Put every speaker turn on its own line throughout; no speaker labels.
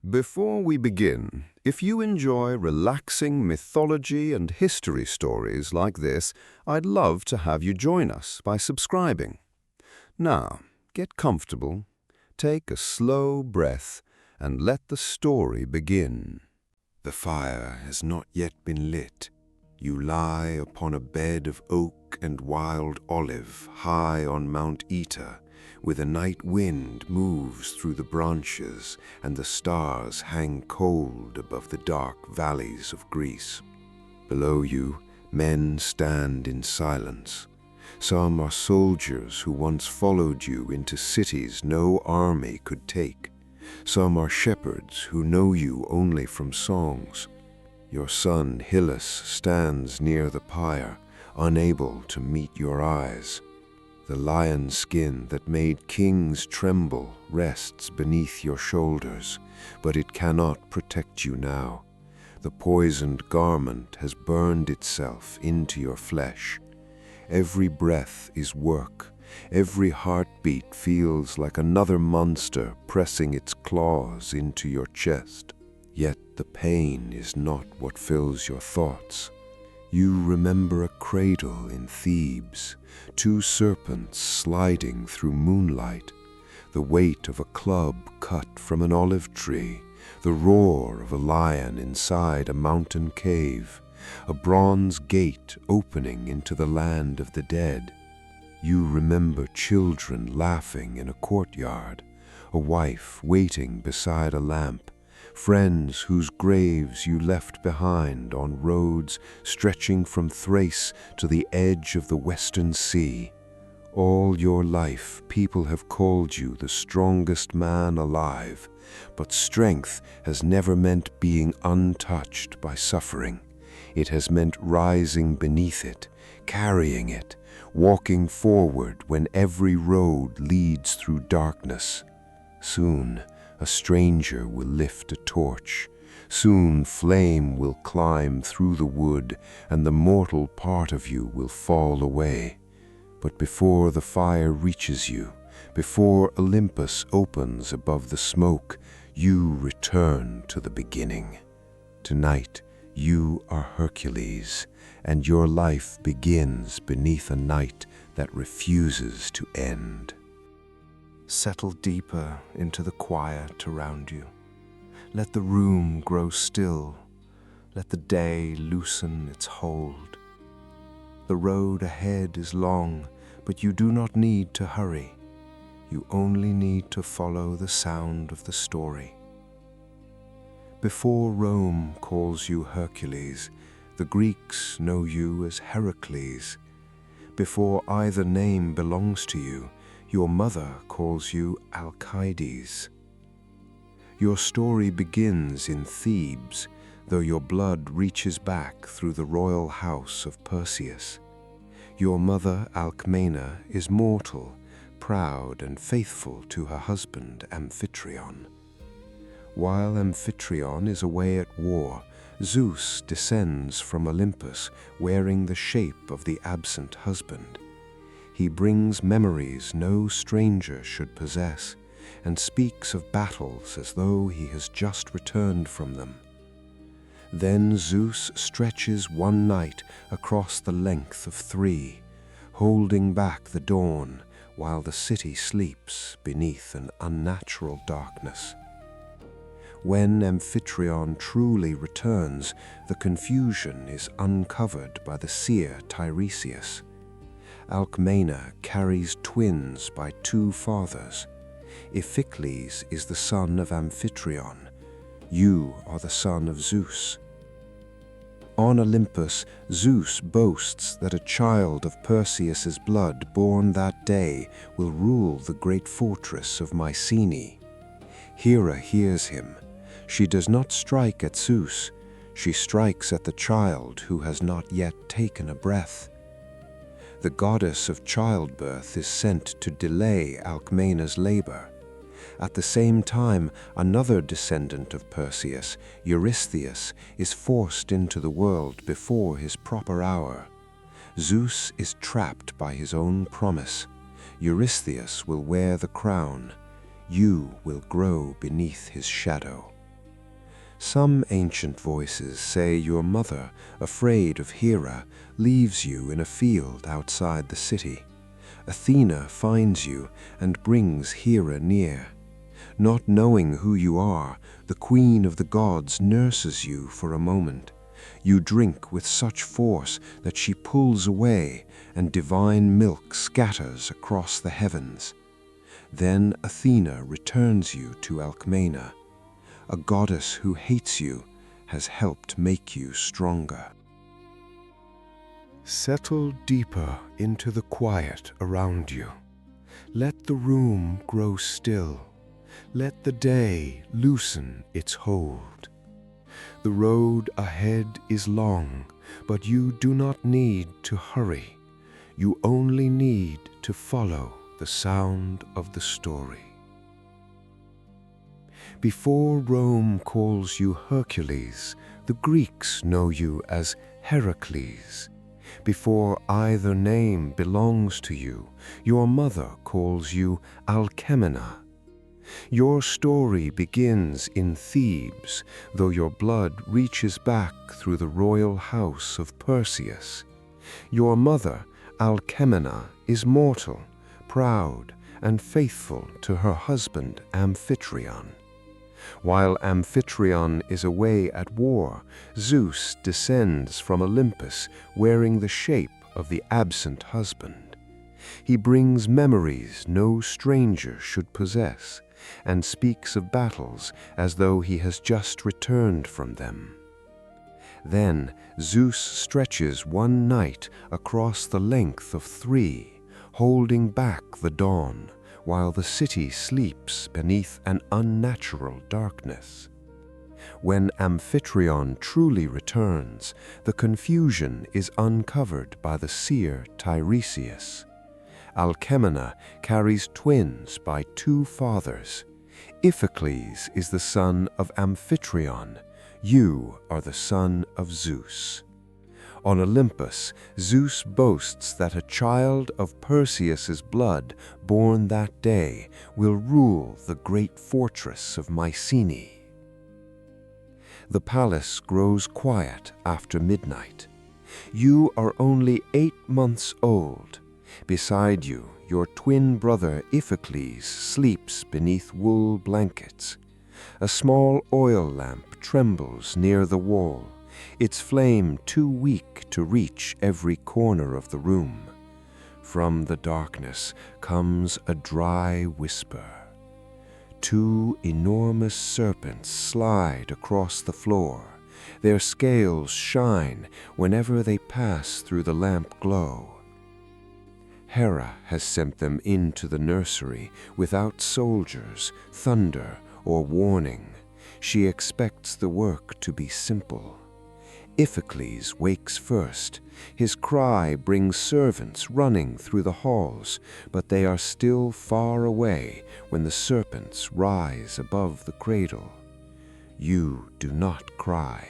Before we begin, if you enjoy relaxing mythology and history stories like this, I'd love to have you join us by subscribing. Now, get comfortable, take a slow breath, and let the story begin.
The fire has not yet been lit. You lie upon a bed of oak and wild olive high on Mount Eta, where the night wind moves through the branches and the stars hang cold above the dark valleys of Greece. Below you, men stand in silence. Some are soldiers who once followed you into cities no army could take. Some are shepherds who know you only from songs. Your son Hylas stands near the pyre, unable to meet your eyes. The lion skin that made kings tremble rests beneath your shoulders, but it cannot protect you now. The poisoned garment has burned itself into your flesh. Every breath is work. Every heartbeat feels like another monster pressing its claws into your chest. Yet the pain is not what fills your thoughts. You remember a cradle in Thebes, two serpents sliding through moonlight, the weight of a club cut from an olive tree, the roar of a lion inside a mountain cave, a bronze gate opening into the land of the dead. You remember children laughing in a courtyard, a wife waiting beside a lamp, friends whose graves you left behind on roads stretching from Thrace to the edge of the Western Sea. All your life, people have called you the strongest man alive, but strength has never meant being untouched by suffering. It has meant rising beneath it, carrying it, walking forward when every road leads through darkness. Soon, a stranger will lift a torch. Soon flame will climb through the wood, and the mortal part of you will fall away. But before the fire reaches you, before Olympus opens above the smoke, you return to the beginning. Tonight, you are Hercules, and your life begins beneath a night that refuses to end. Settle deeper into the quiet around you. Let the room grow still. Let the day loosen its hold. The road ahead is long, but you do not need to hurry. You only need to follow the sound of the story. Before Rome calls you Hercules, the Greeks know you as Heracles. Before either name belongs to you, your mother calls you Alcides. Your story begins in Thebes, though your blood reaches back through the royal house of Perseus. Your mother Alcmena is mortal, proud and faithful to her husband Amphitryon. While Amphitryon is away at war, Zeus descends from Olympus wearing the shape of the absent husband. He brings memories no stranger should possess, and speaks of battles as though he has just returned from them. Then Zeus stretches one night across the length of 3, holding back the dawn while the city sleeps beneath an unnatural darkness. When Amphitryon truly returns, the confusion is uncovered by the seer Tiresias. Alcmena carries twins by 2 fathers. Iphicles is the son of Amphitryon. You are the son of Zeus. On Olympus, Zeus boasts that a child of Perseus's blood born that day will rule the great fortress of Mycenae. Hera hears him. She does not strike at Zeus. She strikes at the child who has not yet taken a breath. The goddess of childbirth is sent to delay Alcmena's labor. At the same time, another descendant of Perseus, Eurystheus, is forced into the world before his proper hour. Zeus is trapped by his own promise. Eurystheus will wear the crown. You will grow beneath his shadow. Some ancient voices say your mother, afraid of Hera, leaves you in a field outside the city. Athena finds you and brings Hera near. Not knowing who you are, the queen of the gods nurses you for a moment. You drink with such force that she pulls away, and divine milk scatters across the heavens. Then Athena returns you to Alcmena. A goddess who hates you has helped make you stronger.
Settle deeper into the quiet around you. Let the room grow still. Let the day loosen its hold. The road ahead is long, but you do not need to hurry. You only need to follow the sound of the story. Before Rome calls you Hercules, the Greeks know you as Heracles. Before either name belongs to you, your mother calls you Alcmena. Your story begins in Thebes, though your blood reaches back through the royal house of Perseus. Your mother, Alcmena, is mortal, proud, and faithful to her husband Amphitryon. While Amphitryon is away at war, Zeus descends from Olympus wearing the shape of the absent husband. He brings memories no stranger should possess, and speaks of battles as though he has just returned from them. Then Zeus stretches one night across the length of 3, holding back the dawn, while the city sleeps beneath an unnatural darkness. When Amphitryon truly returns, the confusion is uncovered by the seer Tiresias. Alcmena carries twins by 2 fathers. Iphicles is the son of Amphitryon. You are the son of Zeus. On Olympus, Zeus boasts that a child of Perseus's blood, born that day, will rule the great fortress of Mycenae. The palace grows quiet after midnight. You are only 8 months old. Beside you, your twin brother Iphicles sleeps beneath wool blankets. A small oil lamp trembles near the wall, its flame too weak to reach every corner of the room. From the darkness comes a dry whisper. 2 enormous serpents slide across the floor. Their scales shine whenever they pass through the lamp glow. Hera has sent them into the nursery without soldiers, thunder, or warning. She expects the work to be simple. Iphicles wakes first. His cry brings servants running through the halls, but they are still far away when the serpents rise above the cradle. You do not cry.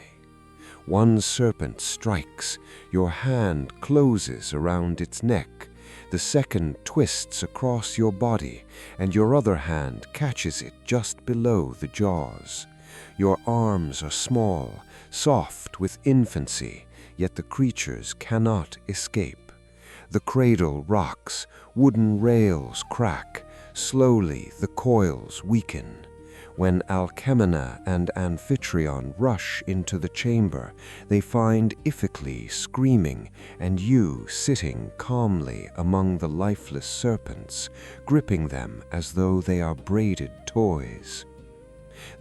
One serpent strikes. Your hand closes around its neck. The second twists across your body, and your other hand catches it just below the jaws. Your arms are small, soft with infancy, yet the creatures cannot escape. The cradle rocks, wooden rails crack, slowly the coils weaken. When Alcmena and Amphitryon rush into the chamber, they find Iphicles screaming and you sitting calmly among the lifeless serpents, gripping them as though they are braided toys.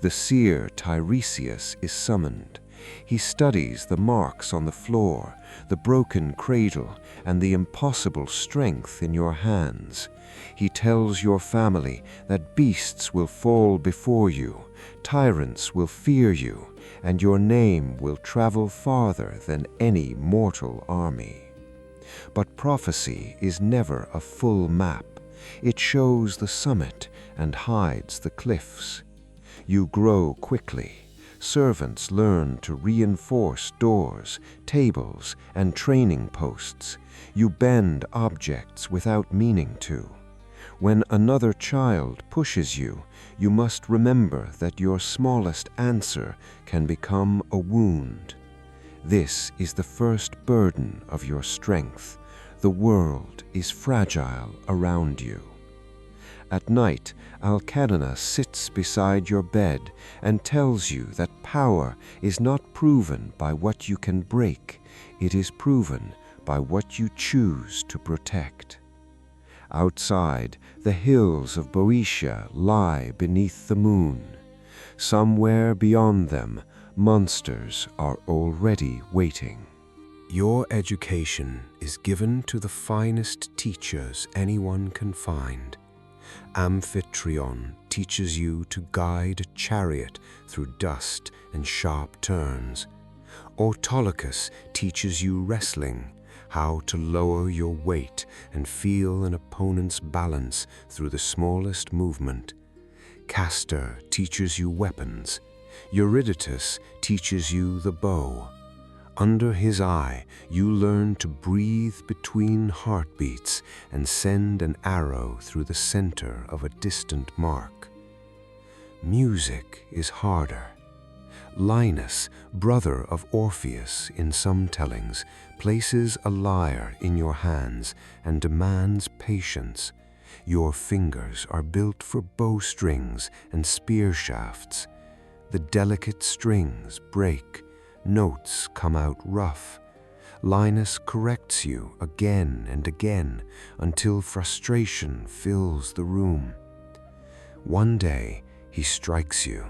The seer Tiresias is summoned. He studies the marks on the floor, the broken cradle, and the impossible strength in your hands. He tells your family that beasts will fall before you, tyrants will fear you, and your name will travel farther than any mortal army. But prophecy is never a full map. It shows the summit and hides the cliffs. You grow quickly. Servants learn to reinforce doors, tables, and training posts. You bend objects without meaning to.
When another child pushes you, you must remember that your smallest answer can become a wound. This is the first burden of your strength. The world is fragile around you. At night, Alcadena sits beside your bed and tells you that power is not proven by what you can break, it is proven by what you choose to protect. Outside, the hills of Boeotia lie beneath the moon. Somewhere beyond them, monsters are already waiting.
Your education is given to the finest teachers anyone can find. Amphitryon teaches you to guide a chariot through dust and sharp turns. Autolycus teaches you wrestling, how to lower your weight and feel an opponent's balance through the smallest movement. Castor teaches you weapons. Eurydice teaches you the bow. Under his eye, you learn to breathe between heartbeats and send an arrow through the center of a distant mark. Music is harder. Linus, brother of Orpheus in some tellings, places a lyre in your hands and demands patience. Your fingers are built for bowstrings and spear shafts. The delicate strings break. Notes come out rough. Linus corrects you again and again until frustration fills the room. One day, he strikes you.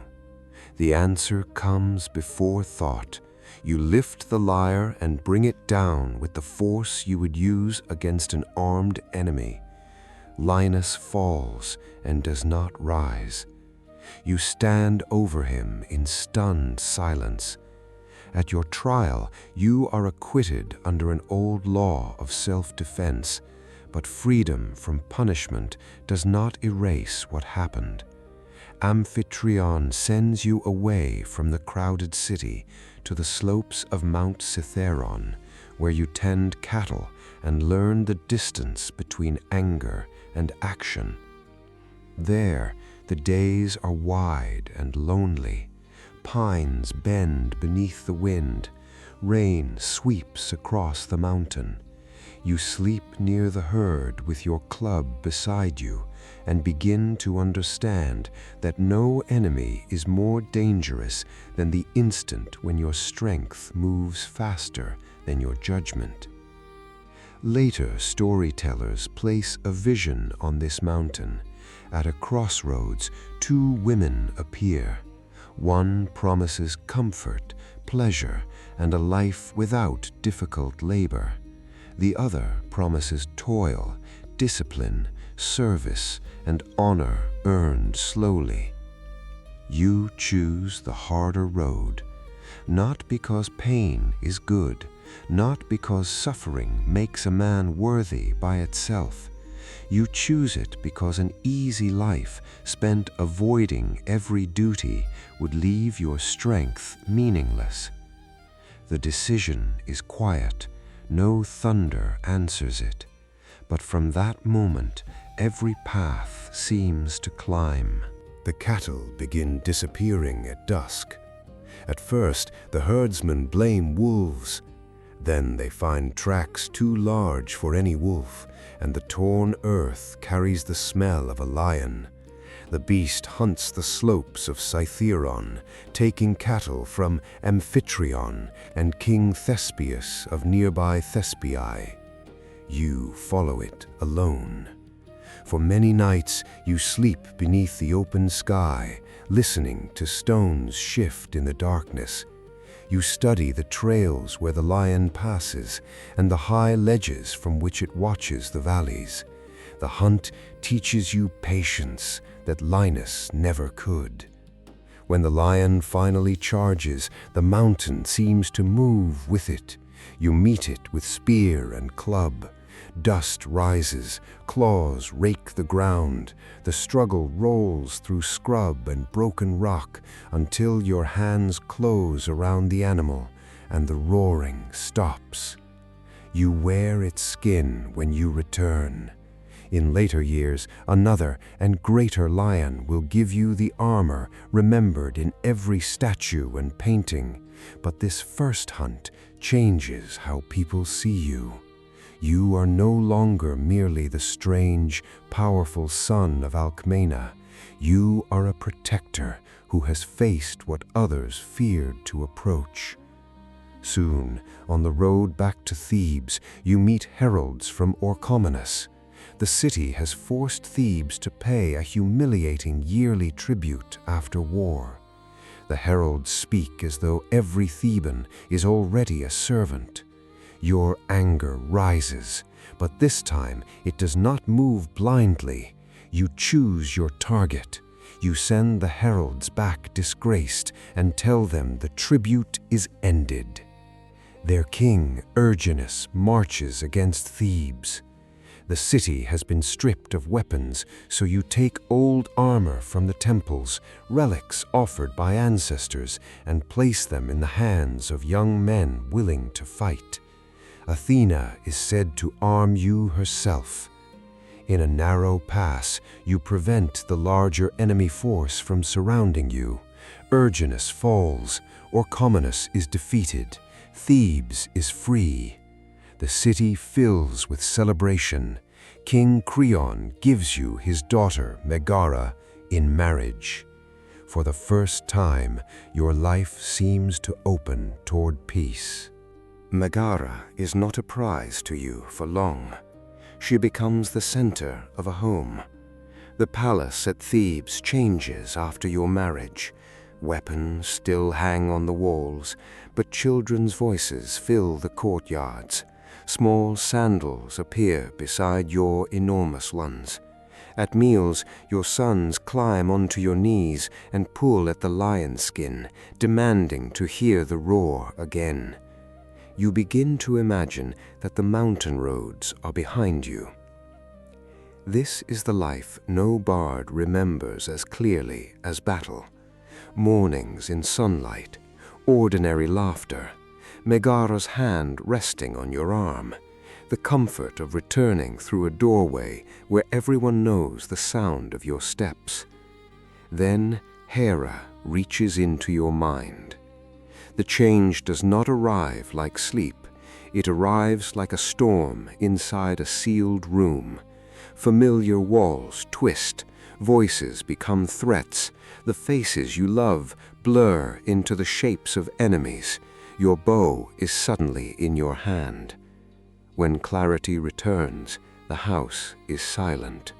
The answer comes before thought. You lift the lyre and bring it down with the force you would use against an armed enemy. Linus falls and does not rise. You stand over him in stunned silence. At your trial, you are acquitted under an old law of self-defense, but freedom from punishment does not erase what happened. Amphitryon sends you away from the crowded city to the slopes of Mount Cithaeron, where you tend cattle and learn the distance between anger and action. There, the days are wide and lonely. Pines bend beneath the wind. Rain sweeps across the mountain. You sleep near the herd with your club beside you and begin to understand that no enemy is more dangerous than the instant when your strength moves faster than your judgment. Later storytellers place a vision on this mountain. At a crossroads, two women appear. One promises comfort, pleasure, and a life without difficult labor. The other promises toil, discipline, service, and honor earned slowly. You choose the harder road, not because pain is good, not because suffering makes a man worthy by itself. You choose it because an easy life spent avoiding every duty would leave your strength meaningless. The decision is quiet. No thunder answers it. But from that moment, every path seems to climb. The cattle begin disappearing at dusk. At first, the herdsmen blame wolves. Then they find tracks too large for any wolf, and the torn earth carries the smell of a lion. The beast hunts the slopes of Cithaeron, taking cattle from Amphitryon and King Thespius of nearby Thespiae. You follow it alone. For many nights you sleep beneath the open sky, listening to stones shift in the darkness. You study the trails where the lion passes and the high ledges from which it watches the valleys. The hunt teaches you patience that Linus never could. When the lion finally charges, the mountain seems to move with it. You meet it with spear and club. Dust rises, claws rake the ground. The struggle rolls through scrub and broken rock until your hands close around the animal and the roaring stops. You wear its skin when you return. In later years, another and greater lion will give you the armor remembered in every statue and painting. But this first hunt changes how people see you. You are no longer merely the strange, powerful son of Alcmena. You are a protector who has faced what others feared to approach. Soon, on the road back to Thebes, you meet heralds from Orchomenus. The city has forced Thebes to pay a humiliating yearly tribute after war. The heralds speak as though every Theban is already a servant. Your anger rises, but this time it does not move blindly. You choose your target. You send the heralds back disgraced and tell them the tribute is ended. Their king, Erginus, marches against Thebes. The city has been stripped of weapons, so you take old armor from the temples, relics offered by ancestors, and place them in the hands of young men willing to fight. Athena is said to arm you herself. In a narrow pass, you prevent the larger enemy force from surrounding you. Erginus falls, Orchomenus is defeated. Thebes is free. The city fills with celebration. King Creon gives you his daughter, Megara, in marriage. For the first time, your life seems to open toward peace.
Megara is not a prize to you for long. She becomes the center of a home. The palace at Thebes changes after your marriage. Weapons still hang on the walls, but children's voices fill the courtyards. Small sandals appear beside your enormous ones. At meals, your sons climb onto your knees and pull at the lion skin, demanding to hear the roar again. You begin to imagine that the mountain roads are behind you. This is the life no bard remembers as clearly as battle. Mornings in sunlight, ordinary laughter, Megara's hand resting on your arm, the comfort of returning through a doorway where everyone knows the sound of your steps. Then Hera reaches into your mind. The change does not arrive like sleep. It arrives like a storm inside a sealed room. Familiar walls twist, voices become threats, the faces you love blur into the shapes of enemies. Your bow is suddenly in your hand. When clarity returns, the house is silent.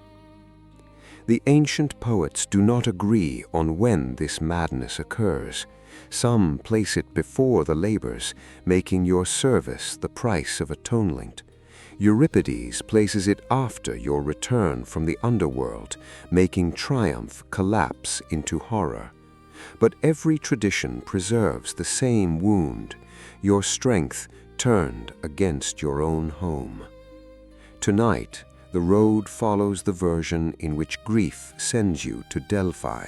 The ancient poets do not agree on when this madness occurs. Some place it before the labors, making your service the price of atonement. Euripides places it after your return from the underworld, making triumph collapse into horror. But every tradition preserves the same wound, your strength turned against your own home. Tonight, the road follows the version in which grief sends you to Delphi.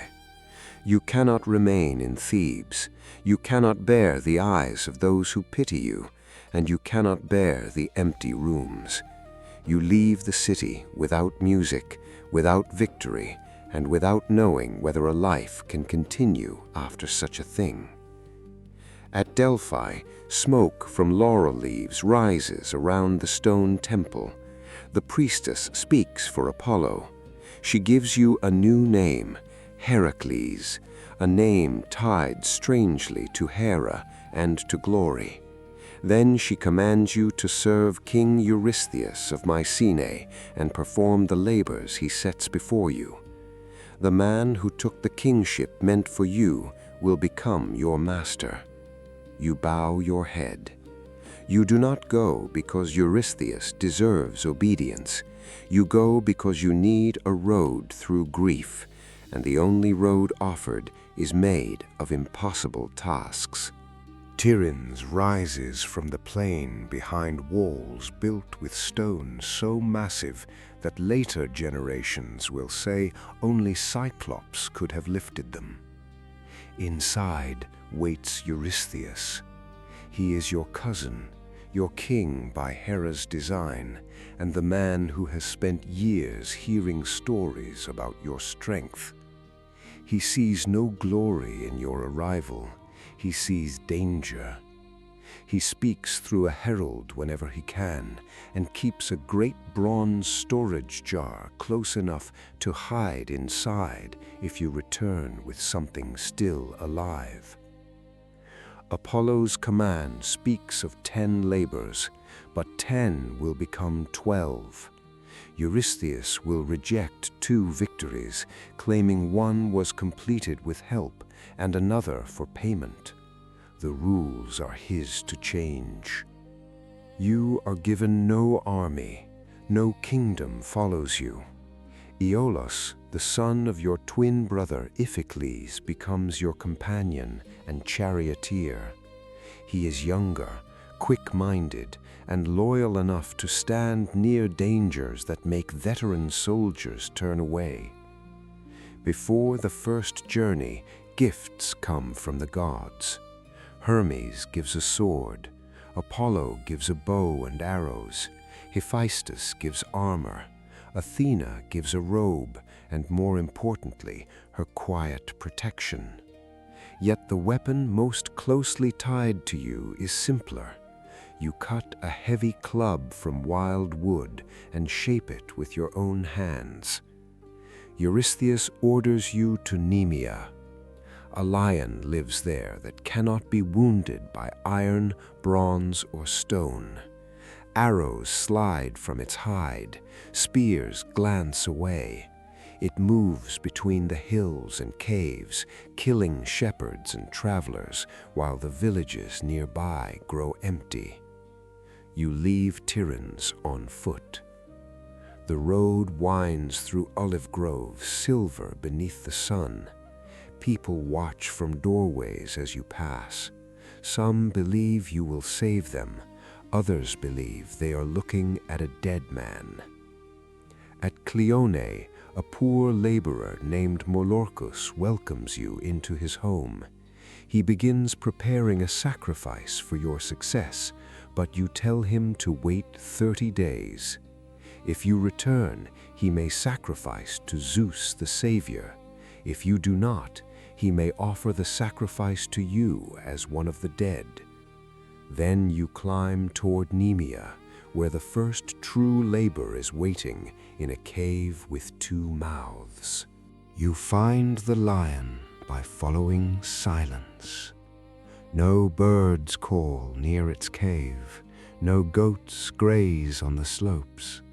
You cannot remain in Thebes. You cannot bear the eyes of those who pity you, and you cannot bear the empty rooms. You leave the city without music, without victory, and without knowing whether a life can continue after such a thing. At Delphi, smoke from laurel leaves rises around the stone temple. The priestess speaks for Apollo. She gives you a new name, Hercules, a name tied strangely to Hera and to glory. Then she commands you to serve King Eurystheus of Mycenae and perform the labors he sets before you. The man who took the kingship meant for you will become your master. You bow your head. You do not go because Eurystheus deserves obedience. You go because you need a road through grief, and the only road offered is made of impossible tasks.
Tiryns rises from the plain behind walls built with stones so massive that later generations will say only Cyclops could have lifted them. Inside waits Eurystheus. He is your cousin,
your king by Hera's design, and the man who has spent years hearing stories about your strength. He sees no glory in your arrival. He sees danger. He speaks through a herald whenever he can, and keeps a great bronze storage jar close enough to hide inside if you return with something still alive. Apollo's command speaks of 10 labors, but 10 will become 12. Eurystheus will reject 2 victories, claiming one was completed with help and another for payment. The rules are his to change. You are given no army, no kingdom follows you. Iolaus, the son of your twin brother Iphicles, becomes your companion and charioteer. He is younger, quick-minded, and loyal enough to stand near dangers that make veteran soldiers turn away. Before the first journey, gifts come from the gods. Hermes gives a sword, Apollo gives a bow and arrows, Hephaestus gives armor, Athena gives a robe, and more importantly, her quiet protection. Yet the weapon most closely tied to you is simpler. You cut a heavy club from wild wood and shape it with your own hands. Eurystheus orders you to Nemea. A lion lives there that cannot be wounded by iron, bronze, or stone. Arrows slide from its hide, spears glance away. It moves between the hills and caves, killing shepherds and travelers, while the villages nearby grow empty. You leave Tiryns on foot. The road winds through olive groves, silver beneath the sun. People watch from doorways as you pass. Some believe you will save them. Others believe they are looking at a dead man. At Cleone, a poor laborer named Molorcus welcomes you into his home. He begins preparing a sacrifice for your success, but you tell him to wait 30 days. If you return, he may sacrifice to Zeus the Savior. If you do not, he may offer the sacrifice to you as one of the dead. Then you climb toward Nemea, where the first true labor is waiting in a cave with 2 mouths. You find the lion by following silence. No birds call near its cave, no goats graze on the slopes.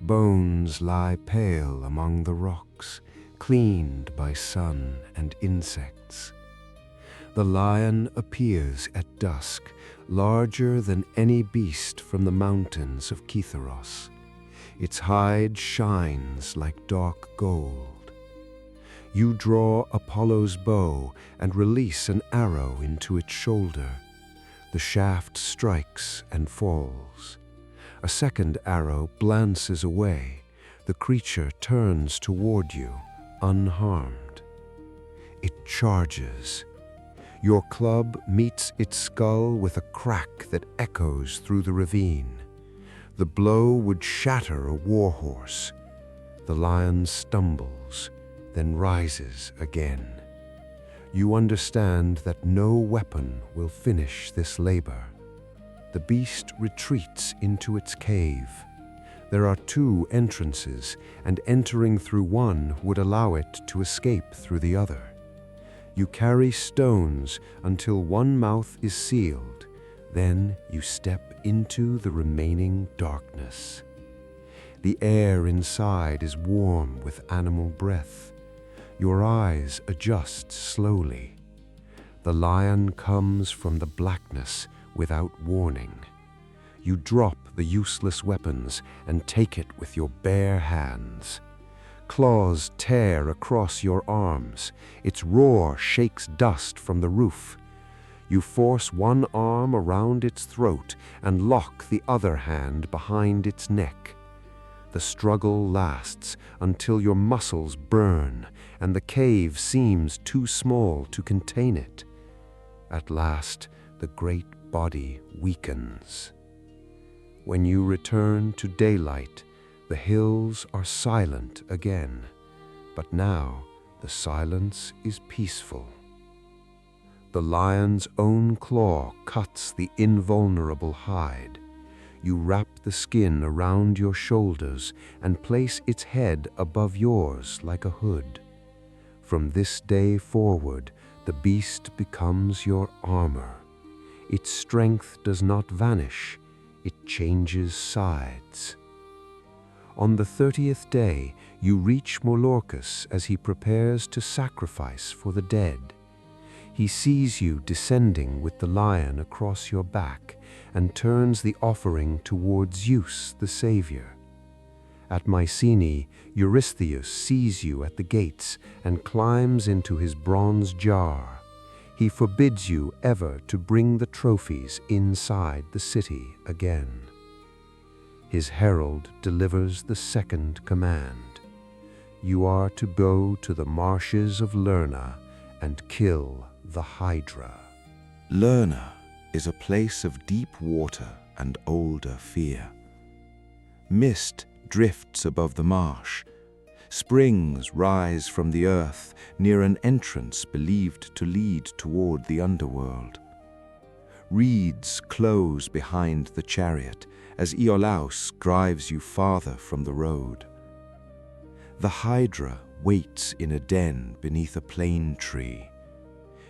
Bones lie pale among the rocks, cleaned by sun and insects. The lion appears at dusk, larger than any beast from the mountains of Kitharos. Its hide shines like dark gold. You draw Apollo's bow and release an arrow into its shoulder. The shaft strikes and falls. A second arrow glances away. The creature turns toward you, unharmed. It charges. Your club meets its skull with a crack that echoes through the ravine. The blow would shatter a warhorse. The lion stumbles, then rises again. You understand that no weapon will finish this labor. The beast retreats into its cave. There are 2 entrances, and entering through one would allow it to escape through the other. You carry stones until one mouth is sealed. Then you step into the remaining darkness. The air inside is warm with animal breath. Your eyes adjust slowly. The lion comes from the blackness without warning. You drop the useless weapons and take it with your bare hands. Claws tear across your arms. Its roar shakes dust from the roof. You force one arm around its throat and lock the other hand behind its neck. The struggle lasts until your muscles burn and the cave seems too small to contain it. At last, the great body weakens.
When you return to daylight, the hills are silent again, but now the silence is peaceful. The lion's own claw cuts the invulnerable hide. You wrap the skin around your shoulders and place its head above yours like a hood. From this day forward, the beast becomes your armor. Its strength does not vanish, it changes sides. On the 30th day, you reach Molorcus as he prepares to sacrifice for the dead. He sees you descending with the lion across your back and turns the offering towards Zeus the Savior. At Mycenae, Eurystheus sees you at the gates and climbs into his bronze jar. He forbids you ever to bring the trophies inside the city again. His herald delivers the second command. You are to go to the marshes of Lerna and kill the Hydra.
Lerna is a place of deep water and older fear. Mist drifts above the marsh. Springs rise from the earth near an entrance believed to lead toward the underworld. Reeds close behind the chariot as Iolaus drives you farther from the road. The Hydra waits in a den beneath a plane tree.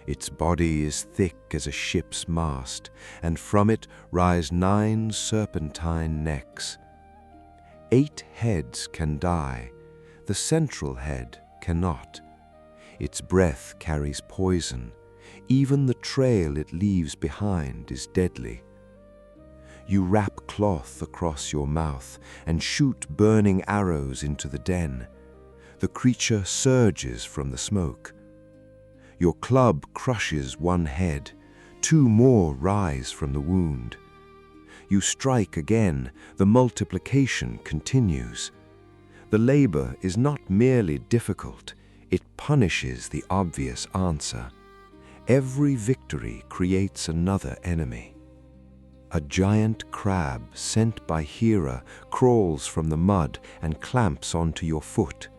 Its body is thick as a ship's mast, and from it rise 9 serpentine necks. 8 heads can die, the central head cannot. Its breath carries poison, even the trail it leaves behind is deadly. You wrap cloth across your mouth and shoot burning arrows into the den. The creature surges from the smoke. Your club crushes 1 head, 2 more rise from the wound. You strike again, the multiplication continues. The labor is not merely difficult, it punishes the obvious answer. Every victory creates another enemy. A giant crab sent by Hera crawls from the mud and clamps onto your foot.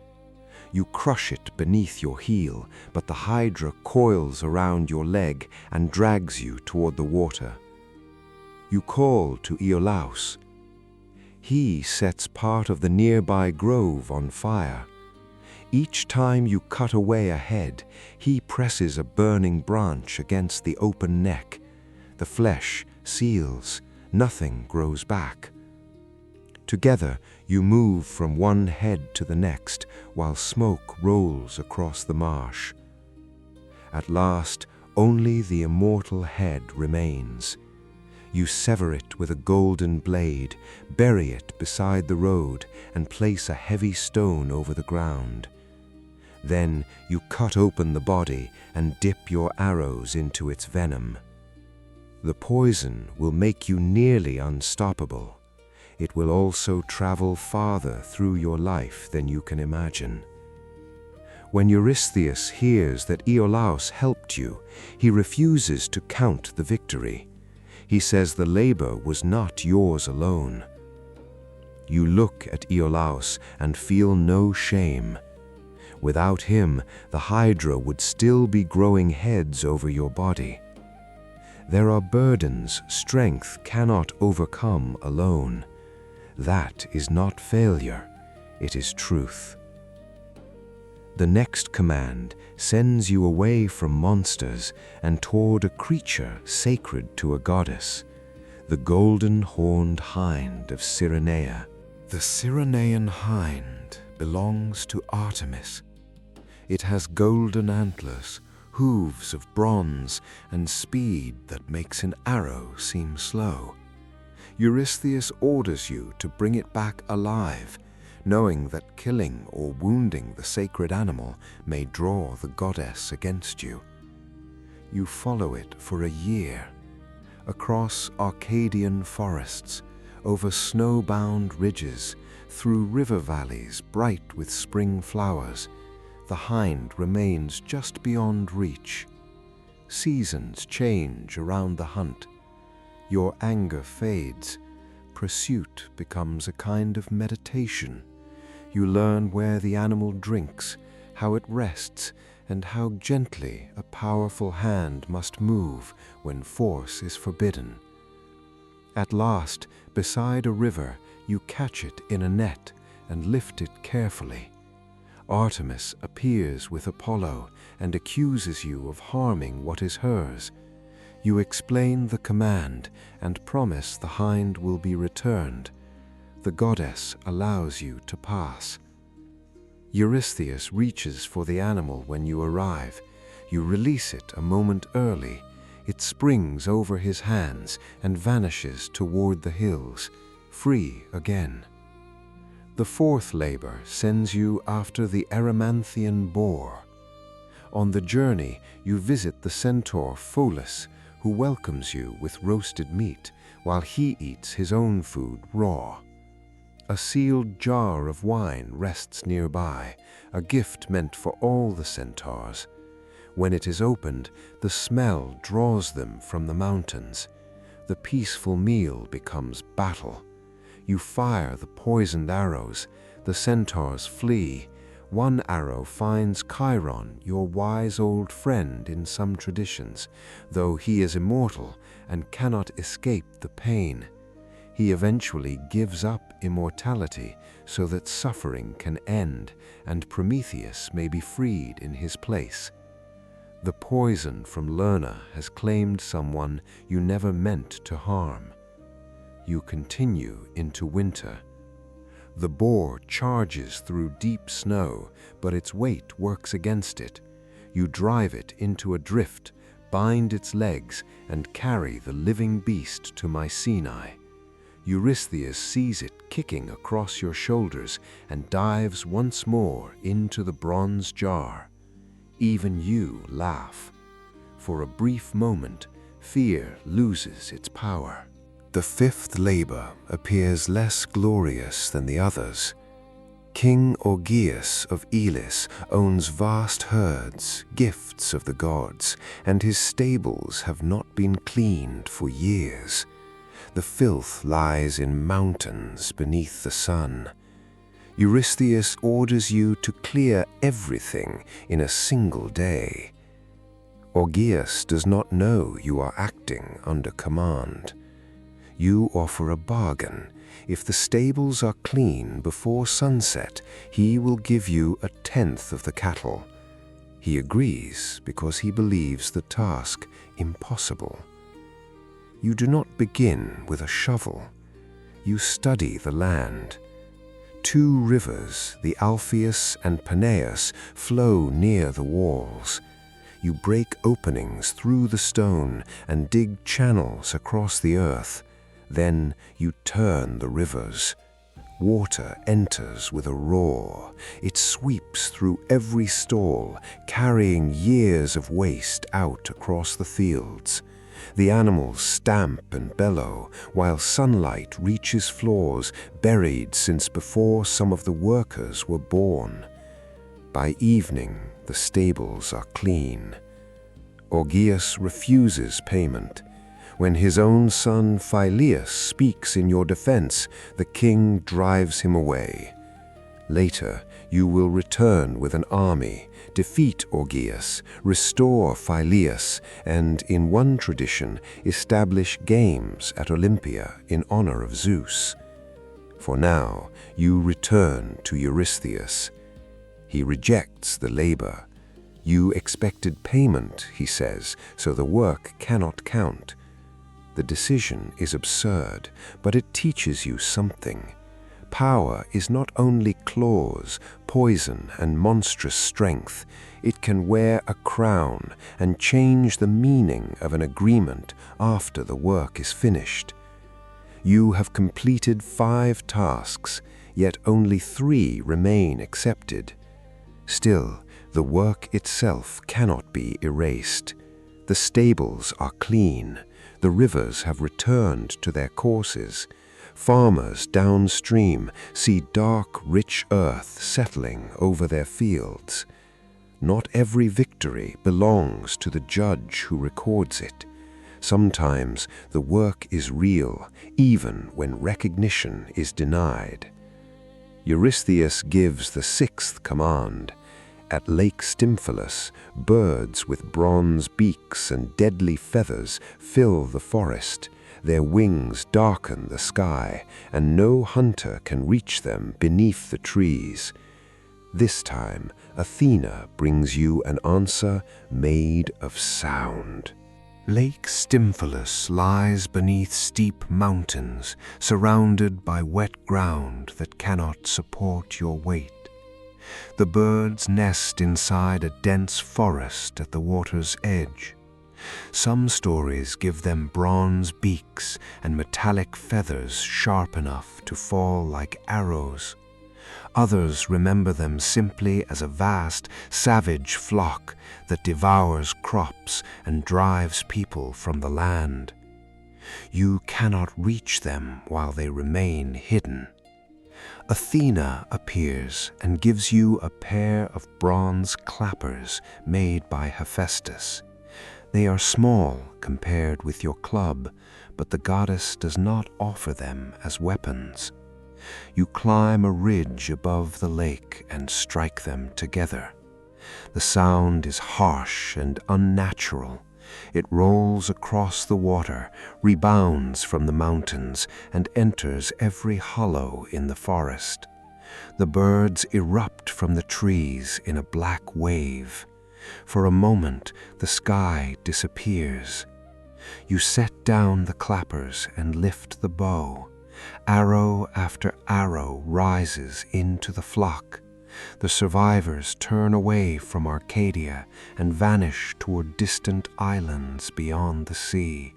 You crush it beneath your heel, but the Hydra coils around your leg and drags you toward the water. You call to Iolaus. He sets part of the nearby grove on fire. Each time you cut away a head, he presses a burning branch against the open neck. The flesh seals, nothing grows back. Together, you move from one head to the next, while smoke rolls across the marsh. At last, only the immortal head remains. You sever it with a golden blade, bury it beside the road, and place a heavy stone over the ground. Then you cut open the body and dip your arrows into its venom. The poison will make you nearly unstoppable. It will also travel farther through your life than you can imagine. When Eurystheus hears that Iolaus helped you, he refuses to count the victory. He says the labor was not yours alone. You look at Iolaus and feel no shame. Without him, the Hydra would still be growing heads over your body. There are burdens strength cannot overcome alone. That is not failure, it is truth. The next command sends you away from monsters and toward a creature sacred to a goddess, the golden-horned hind of Cyrenea. The Cyrenean hind belongs to Artemis. It has golden antlers, hooves of bronze, and speed that makes an arrow seem slow. Eurystheus orders you to bring it back alive, knowing that killing or wounding the sacred animal may draw the goddess against you. You follow it for a year, across Arcadian forests, over snow-bound ridges, through river valleys bright with spring flowers. The hind remains just beyond reach. Seasons change around the hunt. Your anger fades.
pursuit becomes a kind of meditation. You learn where the animal drinks, how it rests, and how gently a powerful hand must move when force is forbidden. At last, beside a river, you catch it in a net and lift it carefully. Artemis appears with Apollo and accuses you of harming what is hers. You explain the command and promise the hind will be returned. The goddess allows you to pass. Eurystheus reaches for the animal when you arrive. You release it a moment early. It springs over his hands and vanishes toward the hills, free again. The fourth labor sends you after the Erymanthian boar. On the journey, you visit the centaur Pholus, who welcomes you with roasted meat, while he eats his own food raw. A sealed jar of wine rests nearby, a gift meant for all the centaurs. When it is opened, the smell draws them from the mountains. The peaceful meal becomes battle. You fire the poisoned arrows. The centaurs flee. One arrow finds Chiron, your wise old friend in some traditions, though he is immortal and cannot escape the pain. He eventually gives up immortality so that suffering can end and Prometheus may be freed in his place. The poison from Lerna has claimed someone you never meant to harm. You continue into winter. The boar charges through deep snow, but its weight works against it. You drive it into a drift, bind its legs, and carry the living beast to Mycenae. Eurystheus sees it kicking across your shoulders and dives once more into the bronze jar. Even you laugh. For a brief moment, fear loses its power.
The fifth labor appears less glorious than the others. King Augeas of Elis owns vast herds, gifts of the gods, and his stables have not been cleaned for years. The filth lies in mountains beneath the sun. Eurystheus orders you to clear everything in a single day. Augeas does not know you are acting under command. You offer a bargain. If the stables are clean before sunset, he will give you 1/10 of the cattle. He agrees because he believes the task impossible. You do not begin with a shovel. You study the land. 2 rivers, the Alpheus and Peneus, flow near the walls. You break openings through the stone and dig channels across the earth. Then you turn the rivers. Water enters with a roar. It sweeps through every stall, carrying years of waste out across the fields. The animals stamp and bellow, while sunlight reaches floors buried since before some of the workers were born. By evening, the stables are clean. Augeas refuses payment. When his own son Phyleus speaks in your defense, the king drives him away. Later, you will return with an army, defeat Augeas, restore Phyleus, and, in one tradition, establish games at Olympia in honor of Zeus. For now, you return to Eurystheus. He rejects the labor. You expected payment, he says, so the work cannot count. The decision is absurd, but it teaches you something. Power is not only claws, poison, and monstrous strength. It can wear a crown and change the meaning of an agreement after the work is finished. You have completed 5 tasks, yet only 3 remain accepted. Still, the work itself cannot be erased. The stables are clean. The rivers have returned to their courses. Farmers downstream see dark, rich earth settling over their fields. Not every victory belongs to the judge who records it.
Sometimes the work is real, even when recognition is denied. Eurystheus gives the sixth command. At Lake Stymphalus, birds with bronze beaks and deadly feathers fill the forest. Their wings darken the sky, and no hunter can reach them beneath the trees. This time, Athena brings you an answer made of sound.
Lake Stymphalus lies beneath steep mountains, surrounded by wet ground that cannot support your weight. The birds nest inside a dense forest at the water's edge. Some stories give them bronze beaks and metallic feathers sharp enough to fall like arrows. Others remember them simply as a vast, savage flock that devours crops and drives people from the land. You cannot reach them while they remain hidden. Athena appears and gives you a pair of bronze clappers made by Hephaestus. They are small compared with your club, but the goddess does not offer them as weapons. You climb a ridge above the lake and strike them together. The sound is harsh and unnatural. It rolls across the water, rebounds from the mountains, and enters every hollow in the forest. The birds erupt from the trees in a black wave. For a moment, the sky disappears. You set down the clappers and lift the bow. Arrow after arrow rises into the flock. The survivors turn away from Arcadia and vanish toward distant islands beyond the sea.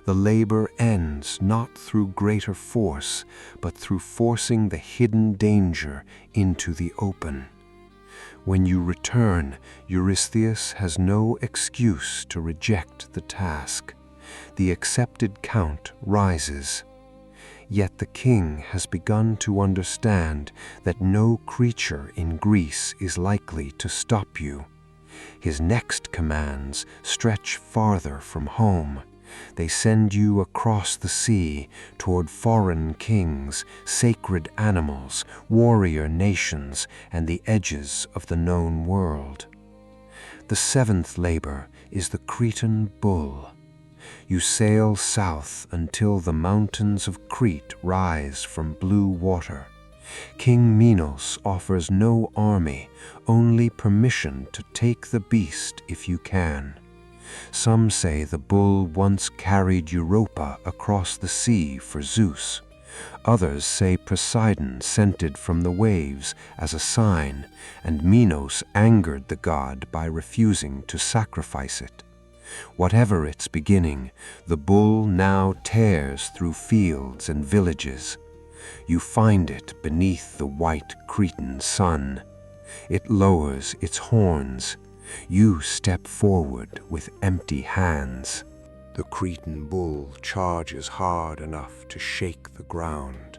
The labor ends not through greater force, but through forcing the hidden danger into the open. When you return, Eurystheus has no excuse to reject the task. The accepted count rises. Yet the king has begun to understand that no creature in Greece is likely to stop you. His next commands stretch farther from home. They send you across the sea toward foreign kings, sacred animals, warrior nations, and the edges of the known world. The seventh labor is the Cretan bull. You sail south until the mountains of Crete rise from blue water. King Minos offers no army, only permission to take the beast if you can. Some say the bull once carried Europa across the sea for Zeus. Others say Poseidon sent it from the waves as a sign, and Minos angered the god by refusing to sacrifice it. Whatever its beginning, the bull now tears through fields and villages. You find it beneath the white Cretan sun. It lowers its horns. You step forward with empty hands. The Cretan bull charges hard enough to shake the ground.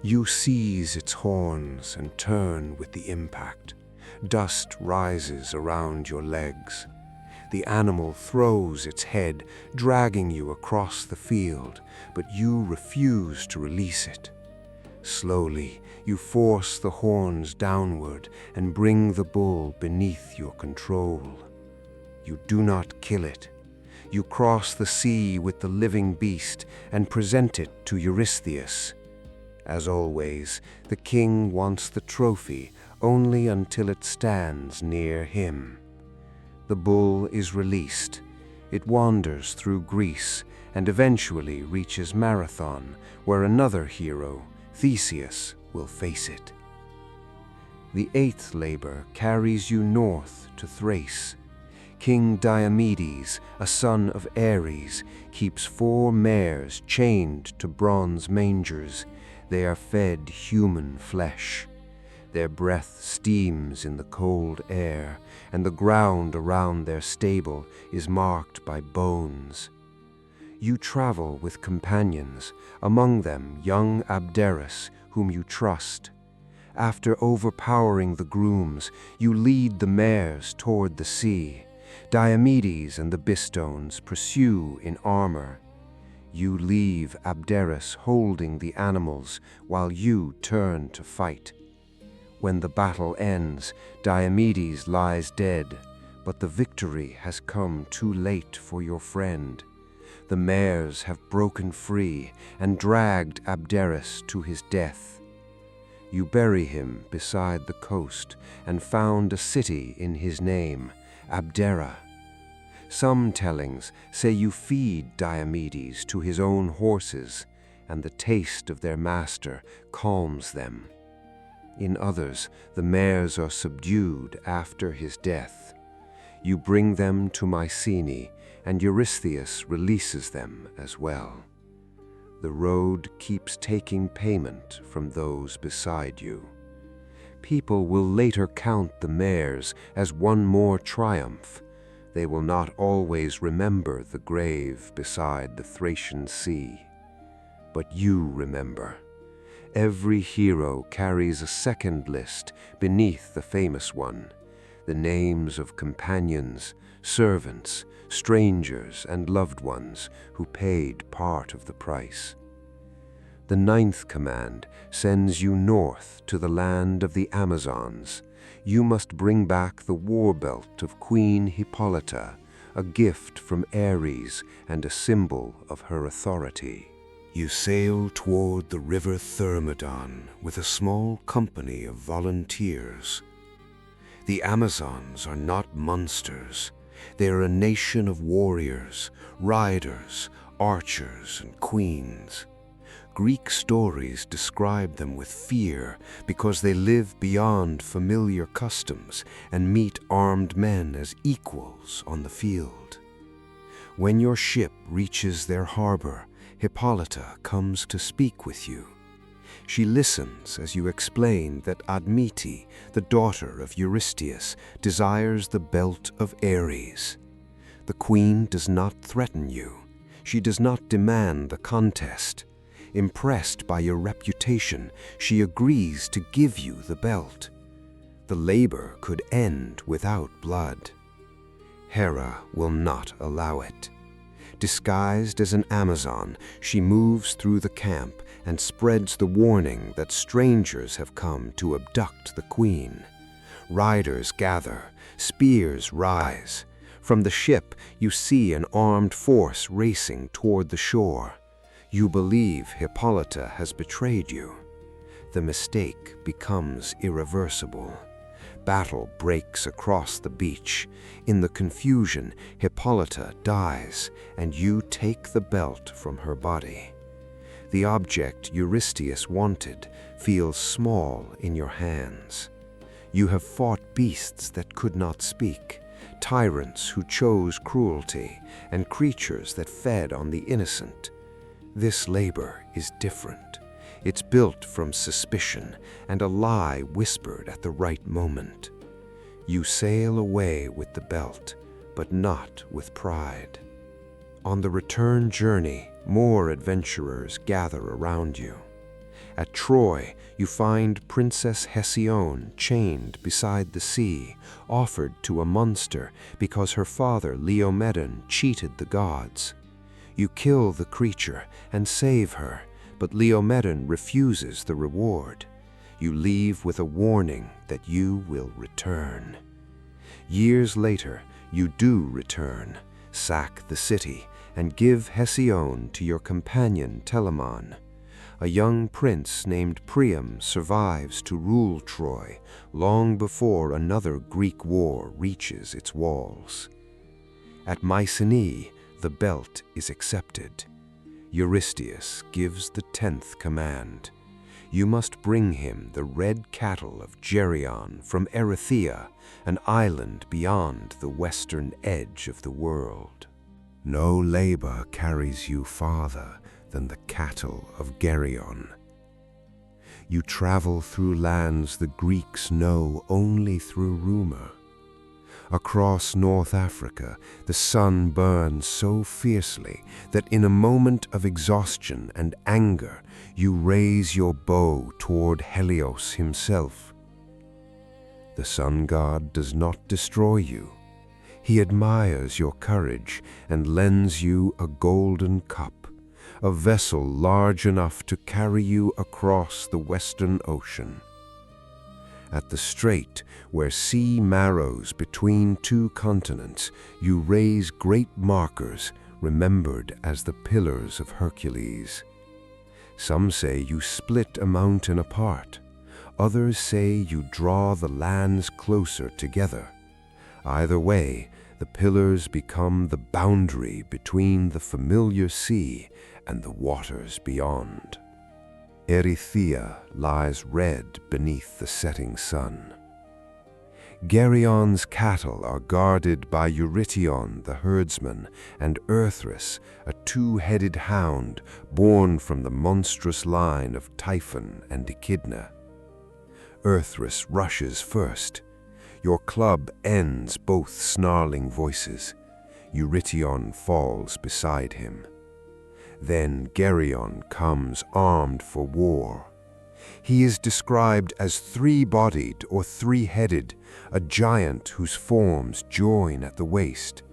You seize its horns and turn with the impact. Dust rises around your legs. The animal throws its head, dragging you across the field, but you refuse to release it. Slowly, you force the horns downward and bring the bull beneath your control. You do not kill it. You cross the sea with the living beast and present it to Eurystheus. As always, the king wants the trophy only until it stands near him. The bull is released. It wanders through Greece and eventually reaches Marathon, where another hero, Theseus, will face it. The eighth labor carries you north to Thrace. King Diomedes, a son of Ares, keeps 4 mares chained to bronze mangers. They are fed human flesh. Their breath steams in the cold air, and the ground around their stable is marked by bones. You travel with companions, among them young Abderus, whom you trust. After overpowering the grooms, you lead the mares toward the sea.
Diomedes and the Bistones pursue in armor. You leave Abderus holding the animals while you turn to fight. When the battle ends, Diomedes lies dead, but the victory has come too late for your friend. The mares have broken free and dragged Abderus to his death. You bury him beside the coast and found a city in his name, Abdera. Some tellings say you feed Diomedes to his own horses, and the taste of their master calms them. In others, the mares are subdued after his death. You bring them to Mycenae, and Eurystheus releases them as well. The road keeps taking payment from those beside you. People will later count the mares as one more triumph. They will not always remember the grave beside the Thracian sea. But you remember. Every hero carries a second list beneath the famous one, the names of companions, servants, strangers, and loved ones who paid part of the price. The ninth command sends you north to the land of the Amazons. You must bring back the war belt of Queen Hippolyta, a gift from Ares and a symbol of her authority.
You sail toward the river Thermodon with a small company of volunteers. The Amazons are not monsters. They are a nation of warriors, riders, archers, and queens. Greek stories describe them with fear because they live beyond familiar customs and meet armed men as equals on the field. When your ship reaches their harbor, Hippolyta comes to speak with you. She listens as you explain that Admete, the daughter of Eurystheus, desires the belt of Ares. The queen does not threaten you. She does not demand the contest. Impressed by your reputation, she agrees to give you the belt. The labor could end without blood. Hera will not allow it. Disguised as an Amazon, she moves through the camp and spreads the warning that strangers have come to abduct the queen. Riders gather, spears rise. From the ship, you see an armed force racing toward the shore. You believe Hippolyta has betrayed you. The mistake becomes irreversible. Battle breaks across the beach. In the confusion, Hippolyta dies, and you take the belt from her body. The object Eurystheus wanted feels small in your hands. You have fought beasts that could not speak, tyrants who chose cruelty, and creatures that fed on the innocent. This labor is different. It's built from suspicion and a lie whispered at the right moment. You sail away with the belt, but not with pride. On the return journey, more adventurers gather around you. At Troy, you find Princess Hesione chained beside the sea, offered to a monster because her father Laomedon cheated the gods. You kill the creature and save her, but Laomedon refuses the reward. You leave with a warning that you will return. Years later, you do return, sack the city, and give Hesione to your companion Telamon. A young prince named Priam survives to rule Troy long before another Greek war reaches its walls. At Mycenae, the belt is accepted. Eurystheus gives the 10th command. You must bring him the red cattle of Geryon from Erythea, an island beyond the western edge of the world. No labor carries you farther than the cattle of Geryon. You travel through lands the Greeks know only through rumor. Across North Africa, the sun burns so fiercely that in a moment of exhaustion and anger, you raise your bow toward Helios himself. The sun god does not destroy you.
He admires your courage and lends you a golden cup, a vessel large enough to carry you across the western ocean. At the strait where sea marrows between two continents, you raise great markers remembered as the pillars of Hercules. Some say you split a mountain apart. Others say you draw the lands closer together. Either way, the pillars become the boundary between the familiar sea and the waters beyond. Erythea lies red beneath the setting sun. Geryon's cattle are guarded by Eurytion the herdsman and Erythris, a two-headed hound born from the monstrous line of Typhon and Echidna. Erythris rushes first. Your club ends both snarling voices. Eurytion falls beside him. Then Geryon comes armed for war. He is described as three-bodied or three-headed, a giant whose forms join at the waist.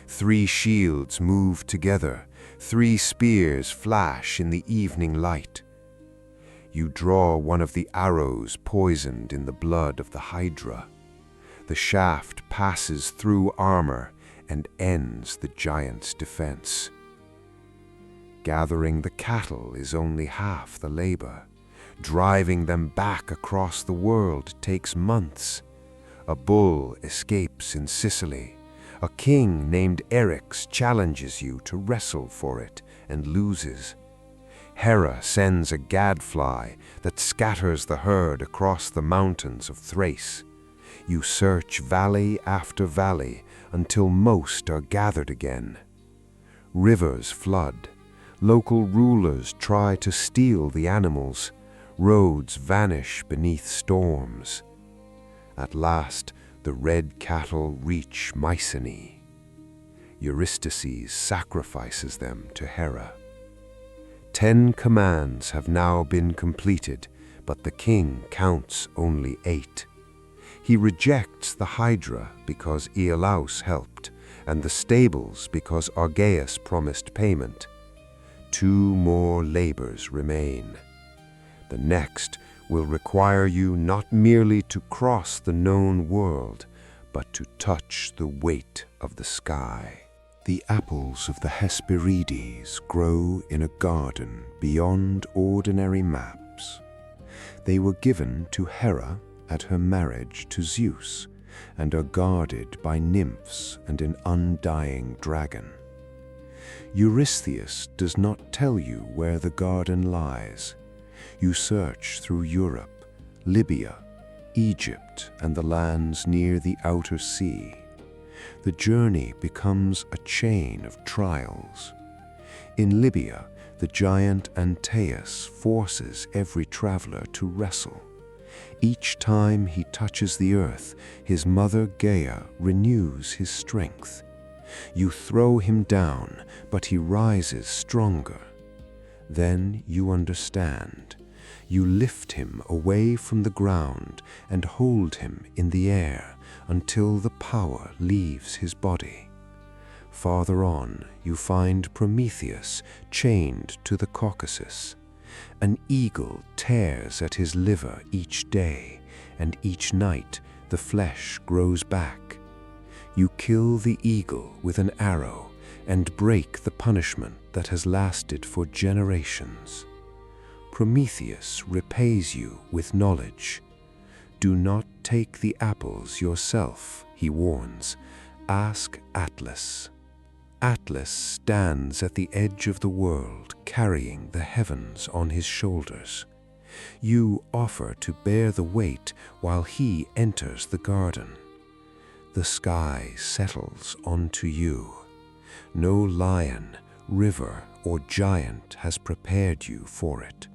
3 shields move together, 3 spears flash in the evening light. You draw one of the arrows poisoned in the blood of the Hydra. The shaft passes through armor and ends the giant's defense. Gathering the cattle is only half the labor. Driving them back across the world takes months. A bull escapes in Sicily. A king named Eryx challenges you to wrestle for it and loses. Hera sends a gadfly that scatters the herd across the mountains of Thrace. You search valley after valley until most are gathered again. Rivers flood. Local rulers try to steal the animals. Roads vanish beneath storms. At last, the red cattle reach Mycenae. Eurystheus sacrifices them to Hera. 10 commands have now been completed, but the king counts only 8. He rejects the Hydra because Iolaus helped, and the stables because Argaeus promised payment. 2 more labors remain. The next will require you not merely to cross the known world, but to touch the weight of the sky. The apples of the Hesperides grow in a garden beyond ordinary maps. They were given to Hera at her marriage to Zeus, and are guarded by nymphs and an undying dragon. Eurystheus does not tell you where the garden lies. You search through Europe, Libya, Egypt, and the lands near the outer sea. The journey becomes a chain of trials. In Libya, the giant Antaeus forces every traveler to wrestle. Each time he touches the earth, his mother Gaia renews his strength. You throw him down, but he rises stronger. Then you understand. You lift him away from the ground and hold him in the air until the power leaves his body. Farther on, you find Prometheus chained to the Caucasus. An eagle tears at his liver each day, and each night the flesh grows back. You kill the eagle with an arrow and break the punishment that has lasted for generations. Prometheus repays you with knowledge. Do not take the apples yourself, he warns. Ask Atlas. Atlas stands at the edge of the world, carrying the heavens on his shoulders. You offer to bear the weight while he enters the garden. The sky settles onto you. No lion, river, or giant has prepared you for it.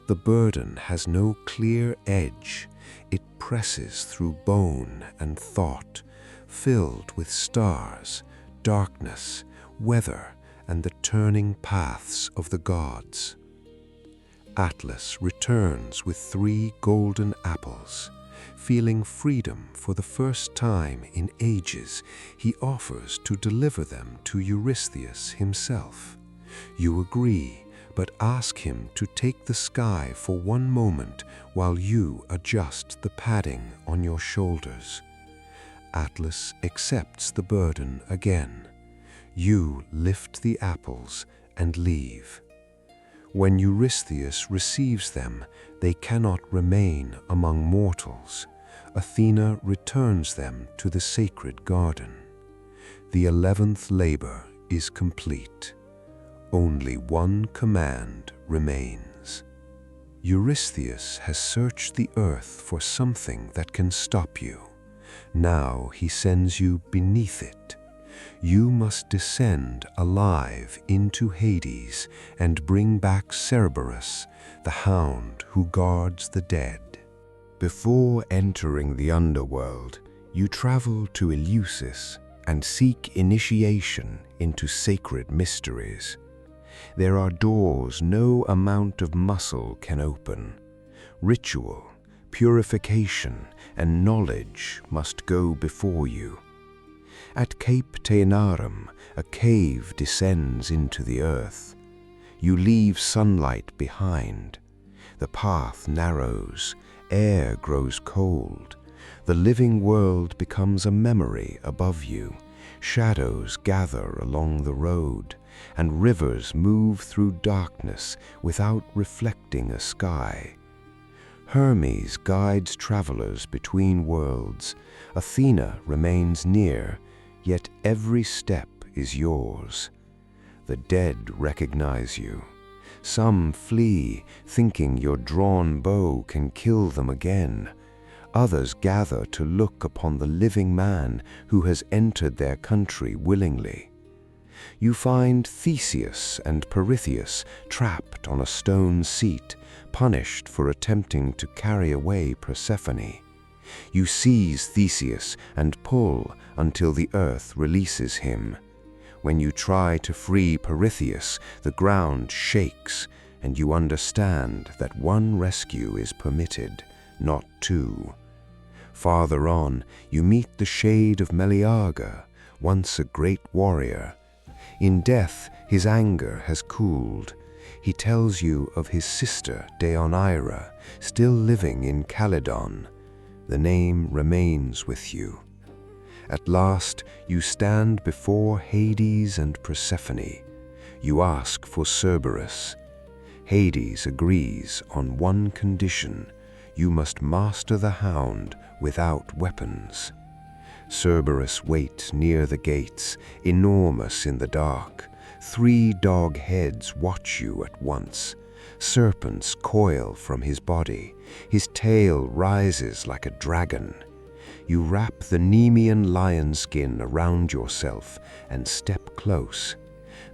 The burden has no clear edge. It presses through bone and thought, filled with stars, darkness, weather, and the turning paths of the gods. Atlas returns with 3 golden apples. Feeling freedom for the first time in ages, he offers to deliver them to Eurystheus himself. You agree, but ask him to take the sky for one moment while you adjust the padding on your shoulders. Atlas accepts the burden again. You lift the apples and leave. When Eurystheus receives them, they cannot remain among mortals. Athena returns them to the sacred garden. The 11th labor is complete. Only one command remains. Eurystheus has searched the earth for something that can stop you. Now he sends you beneath it. You must descend alive into Hades and bring back Cerberus, the hound who guards the dead.
Before entering the underworld, you travel to Eleusis and seek initiation into sacred mysteries. There are doors no amount of muscle can open. Ritual, purification, and knowledge must go before you. At Cape Taenarum, a cave descends into the earth. You leave sunlight behind. The path narrows, air grows cold. The living world becomes a memory above you. Shadows gather along the road, and rivers move through darkness without reflecting a sky. Hermes guides travelers between worlds. Athena remains near, yet every step is yours. The dead recognize you. Some flee, thinking your drawn bow can kill them again. Others gather to look upon the living man who has entered their country willingly. You find Theseus and Pirithous trapped on a stone seat, punished for attempting to carry away Persephone. You seize Theseus and pull until the earth releases him. When you try to free Pirithous, the ground shakes, and you understand that one rescue is permitted, not two. Farther on, you meet the shade of Meleager, once a great warrior. In death, his anger has cooled. He tells you of his sister Deianira, still living in Calydon. The name remains with you. At last, you stand before Hades and Persephone. You ask for Cerberus. Hades agrees on one condition: you must master the hound without weapons. Cerberus waits near the gates, enormous in the dark. 3 dog heads watch you at once. Serpents coil from his body. His tail rises like a dragon. You wrap the Nemean lion skin around yourself and step close.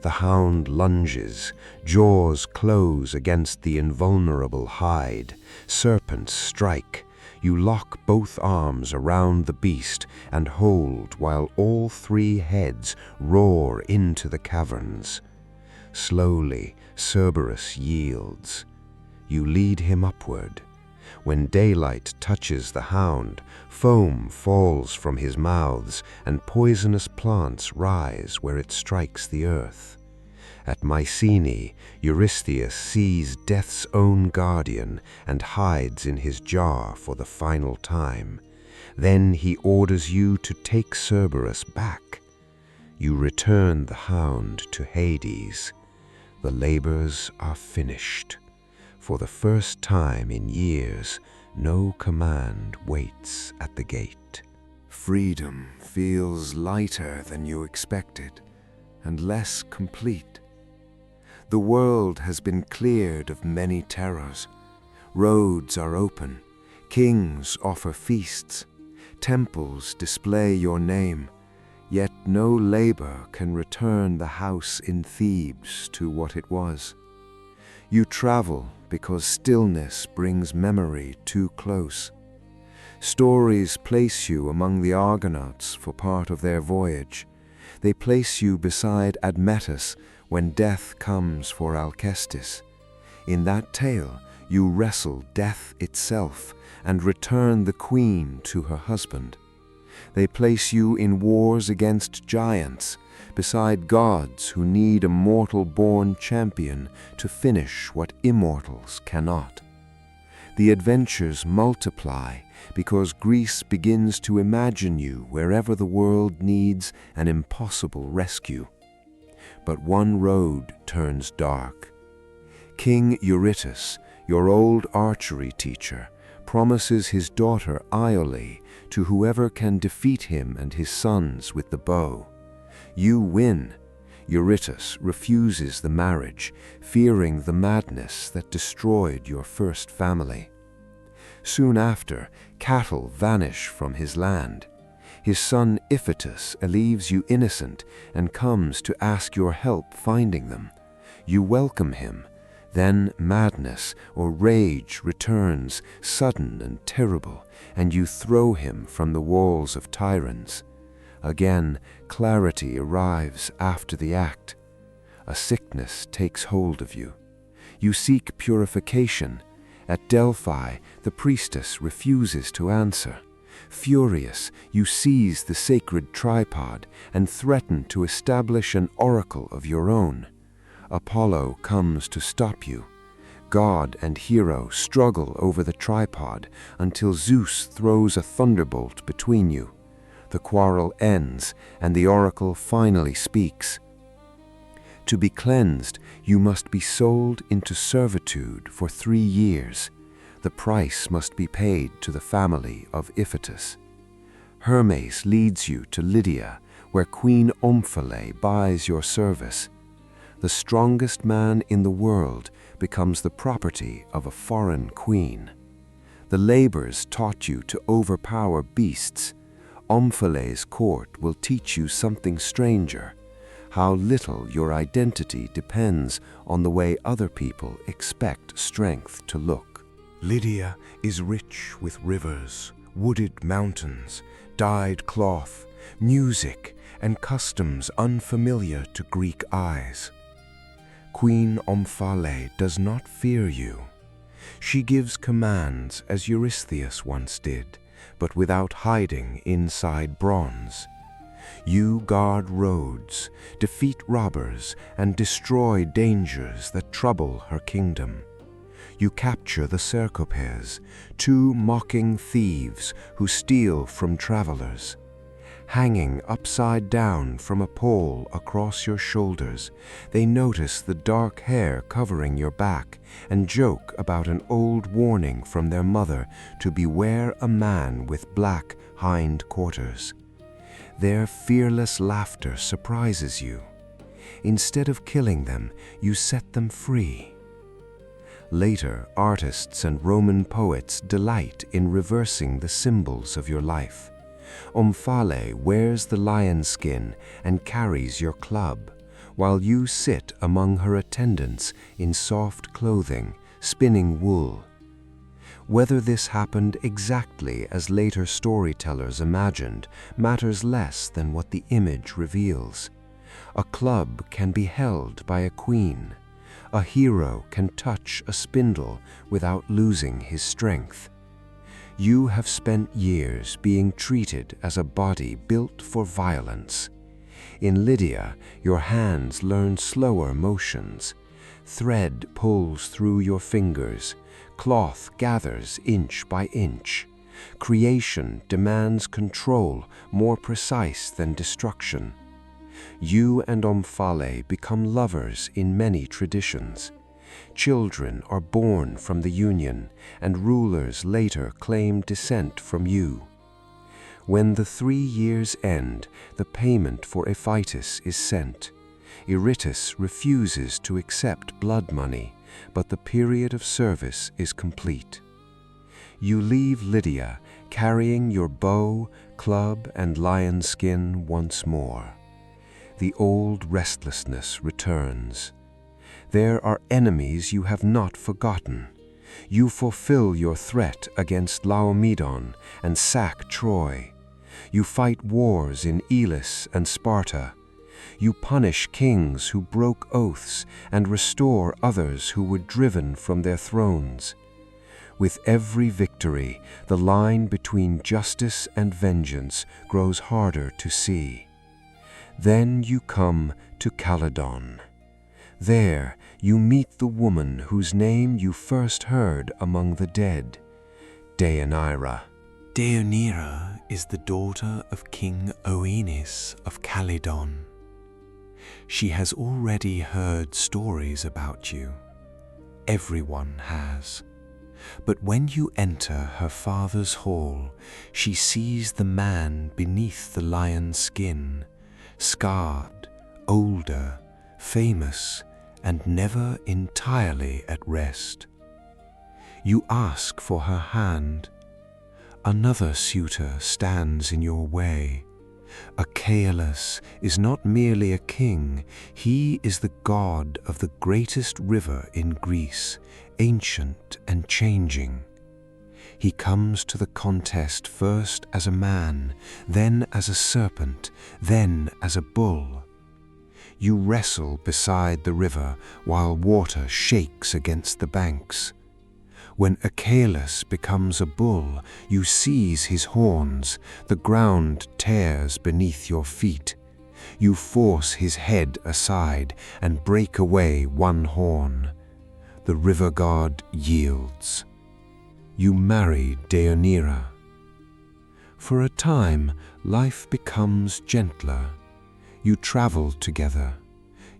The hound lunges, jaws close against the invulnerable hide. Serpents strike. You lock both arms around the beast and hold while all 3 heads roar into the caverns. Slowly, Cerberus yields. You lead him upward. When daylight touches the hound, foam falls from his mouths and poisonous plants rise where it strikes the earth. At Mycenae, Eurystheus sees death's own guardian and hides in his jar for the final time. Then he orders you to take Cerberus back. You return the hound to Hades. The labors are finished. For the first time in years, no command waits at the gate.
Freedom feels lighter than you expected, and less complete. The world has been cleared of many terrors. Roads are open. Kings offer feasts. Temples display your name. Yet no labor can return the house in Thebes to what it was. You travel because stillness brings memory too close. Stories place you among the Argonauts for part of their voyage. They place you beside Admetus when death comes for Alcestis.
In that tale, you wrestle death itself and return the queen to her husband. They place you in wars against giants, beside gods who need a mortal-born champion to finish what immortals cannot. The adventures multiply because Greece begins to imagine you wherever the world needs an impossible rescue. But one road turns dark. King Eurytus, your old archery teacher, promises his daughter Iole to whoever can defeat him and his sons with the bow. You win. Eurytus refuses the marriage, fearing the madness that destroyed your first family. Soon after, cattle vanish from his land. His son Iphitus leaves you innocent and comes to ask your help finding them. You welcome him. Then madness or rage returns, sudden and terrible, and you throw him from the walls of Tyrans. Again, clarity arrives after the act. A sickness takes hold of you. You seek purification. At Delphi, the priestess refuses to answer. Furious, you seize the sacred tripod and threaten to establish an oracle of your own. Apollo comes to stop you. God and hero struggle over the tripod until Zeus throws a thunderbolt between you. The quarrel ends, and the oracle finally speaks. To be cleansed, you must be sold into servitude for 3 years. The price must be paid to the family of Iphitus. Hermes leads you to Lydia, where Queen Omphale buys your service. The strongest man in the world becomes the property of a foreign queen. The labors taught you to overpower beasts. Omphale's court will teach you something stranger, how little your identity depends on the way other people expect strength to look.
Lydia is rich with rivers, wooded mountains, dyed cloth, music, and customs unfamiliar to Greek eyes. Queen Omphale does not fear you. She gives commands as Eurystheus once did, but without hiding inside bronze. You guard roads, defeat robbers, and destroy dangers that trouble her kingdom. You capture the Cercopes, 2 mocking thieves who steal from travelers. Hanging upside down from a pole across your shoulders, they notice the dark hair covering your back and joke about an old warning from their mother to beware a man with black hind quarters. Their fearless laughter surprises you. Instead of killing them, you set them free. Later, artists and Roman poets delight in reversing the symbols of your life. Omphale wears the lion skin and carries your club, while you sit among her attendants in soft clothing, spinning wool. Whether this happened exactly as later storytellers imagined matters less than what the image reveals. A club can be held by a queen. A hero can touch a spindle without losing his strength. You have spent years being treated as a body built for violence. In Lydia, your hands learn slower motions. Thread pulls through your fingers. Cloth gathers inch by inch. Creation demands control more precise than destruction. You and Omphale become lovers in many traditions. Children are born from the union, and rulers later claim descent from you. When the 3 years end, the payment for Iphitus is sent. Eurytus refuses to accept blood money, but the period of service is complete. You leave Lydia, carrying your bow, club, and lion skin once more. The old restlessness returns. There are enemies you have not forgotten. You fulfill your threat against Laomedon and sack Troy. You fight wars in Elis and Sparta.
You punish kings who broke oaths and restore others who were driven from their thrones. With every victory, the line between justice and vengeance grows harder to see. Then you come to Calydon. There you meet the woman whose name you first heard among the dead, Deianira.
Deianira is the daughter of King Oenis of Calydon. She has already heard stories about you. Everyone has. But when you enter her father's hall, she sees the man beneath the lion's skin, scarred, older, famous, and never entirely at rest. You ask for her hand. Another suitor stands in your way. Hercules is not merely a king, he is the god of the greatest river in Greece, ancient and changing. He comes to the contest first as a man, then as a serpent, then as a bull. You wrestle beside the river while water shakes against the banks. When Hercules becomes a bull, you seize his horns, the ground tears beneath your feet. You force his head aside and break away one horn. The river god yields. You marry Deianira. For a time, life becomes gentler. You travel together.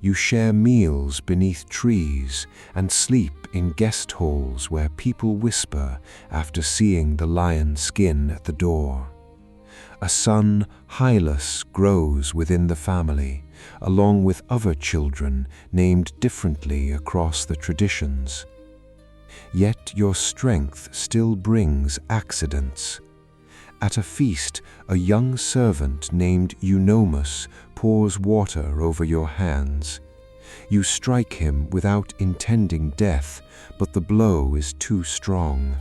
You share meals beneath trees and sleep in guest halls where people whisper after seeing the lion's skin at the door. A son, Hylas, grows within the family, along with other children named differently across the traditions. Yet your strength still brings accidents. At a feast, a young servant named Eunomus pours water over your hands. You strike him without intending death, but the blow is too strong.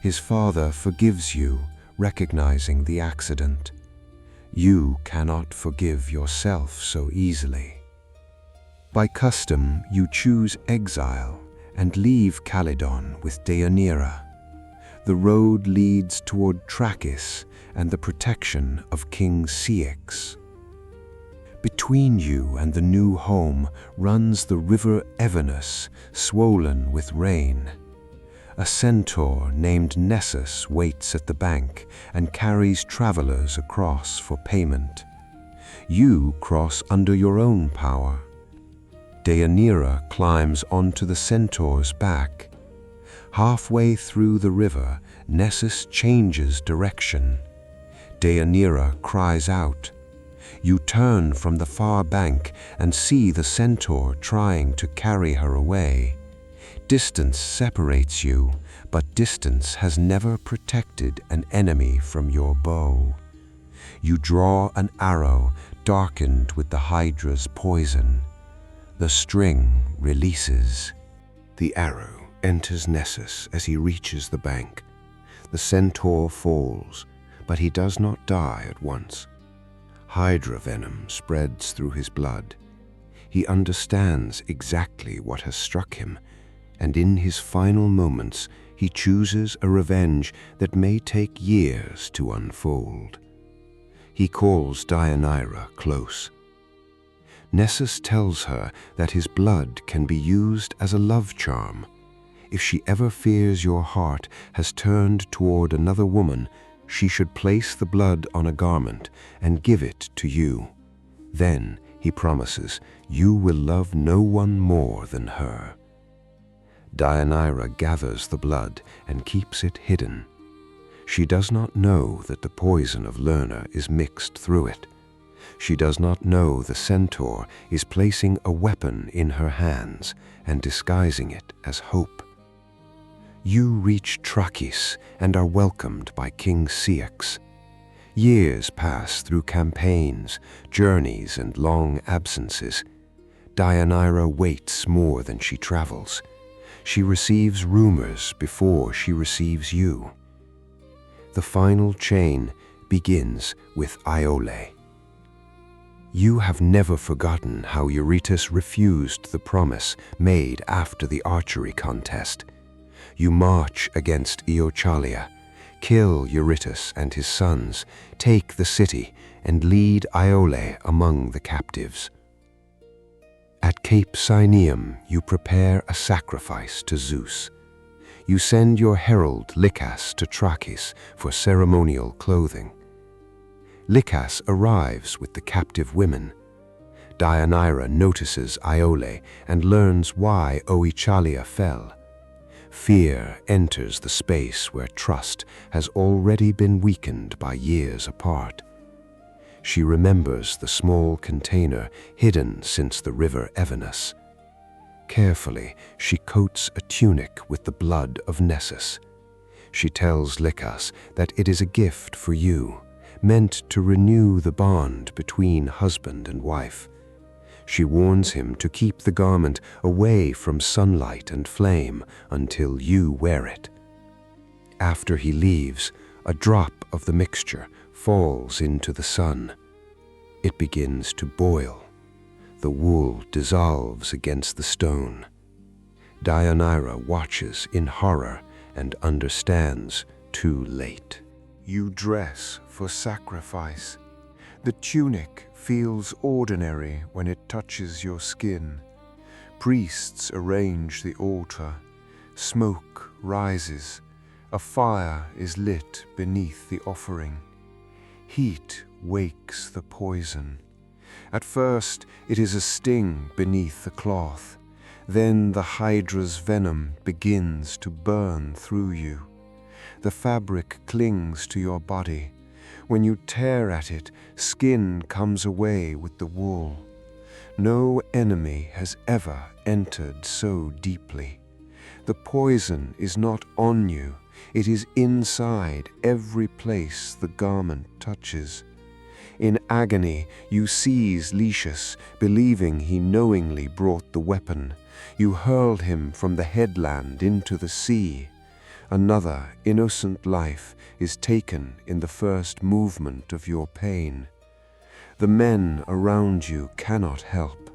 His father forgives you, recognizing the accident. You cannot forgive yourself so easily. By custom, you choose exile and leave Calydon with Deianira. The road leads toward Trachis and the protection of King Ceyx. Between you and the new home runs the river Evenus, swollen with rain. A centaur named Nessus waits at the bank and carries travelers across for payment. You cross under your own power. Deianira climbs onto the centaur's back. Halfway through the river, Nessus changes direction. Deianira cries out. You turn from the far bank and see the centaur trying to carry her away. Distance separates you, but distance has never protected an enemy from your bow. You draw an arrow darkened with the hydra's poison. The string releases. The arrow enters Nessus as he reaches the bank. The centaur falls, but he does not die at once. Hydra venom spreads through his blood. He understands exactly what has struck him, and in his final moments he chooses a revenge that may take years to unfold. He calls Deianira close. Nessus tells her that his blood can be used as a love charm. If she ever fears your heart has turned toward another woman, she should place the blood on a garment and give it to you. Then, he promises, you will love no one more than her. Deianira gathers the blood and keeps it hidden. She does not know that the poison of Lerna is mixed through it. She does not know the centaur is placing a weapon in her hands and disguising it as hope. You reach Trachis and are welcomed by King Ceyx. Years pass through campaigns, journeys, and long absences. Deianira waits more than she travels. She receives rumors before she receives you. The final chain begins with Iole.
You have never forgotten how Eurytus refused the promise made after the archery contest. You march against Iochalia, kill Eurytus and his sons, take the city, and lead Iole among the captives. At Cape Cyneum, you prepare a sacrifice to Zeus. You send your herald Lycas to Trachis for ceremonial clothing. Lycas arrives with the captive women. Deianira notices Iole and learns why Oechalia fell. Fear enters the space where trust has already been weakened by years apart. She remembers the small container hidden since the river Evenus. Carefully, she coats a tunic with the blood of Nessus. She tells Lycas that it is a gift for you, meant to renew the bond between husband and wife. She warns him to keep the garment away from sunlight and flame until you wear it. After he leaves, a drop of the mixture falls into the sun. It begins to boil. The wool dissolves against the stone. Deianira watches in horror and understands too late.
You dress for sacrifice. The tunic feels ordinary when it touches your skin. Priests arrange the altar. Smoke rises. A fire is lit beneath the offering. Heat wakes the poison. At first, it is a sting beneath the cloth. Then the hydra's venom begins to burn through you. The fabric clings to your body. When you tear at it, skin comes away with the wool. No enemy has ever entered so deeply. The poison is not on you. It is inside every place the garment touches. In agony, you seize Lycius, believing he knowingly brought the weapon. You hurled him from the headland into the sea. Another innocent life is taken in the first movement of your pain. The men around you cannot help.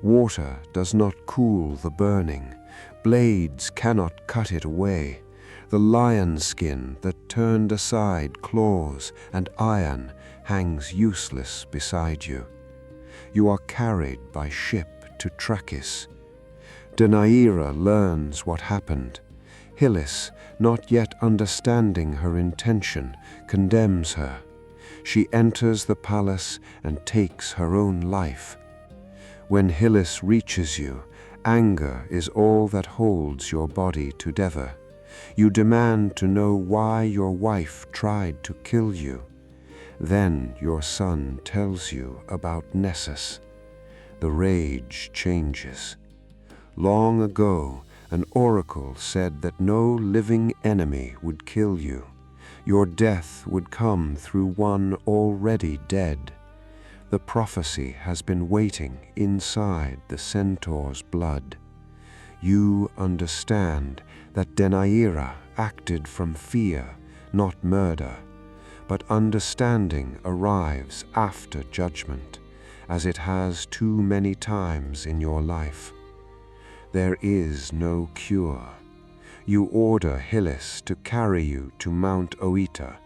Water does not cool the burning. Blades cannot cut it away. The lion skin that turned aside claws and iron hangs useless beside you. You are carried by ship to Trachis. Deianira learns what happened. Hylas, not yet understanding her intention, condemns her. She enters the palace and takes her own life. When Hylas reaches you, anger is all that holds your body together. You demand to know why your wife tried to kill you. Then your son tells you about Nessus. The rage changes. Long ago, an oracle said that no living enemy would kill you. Your death would come through one already dead. The prophecy has been waiting inside the centaur's blood. You understand that Deianira acted from fear, not murder. But understanding arrives after judgment, as it has too many times in your life. There is no cure. You order Hylas to carry you to Mount Oeta.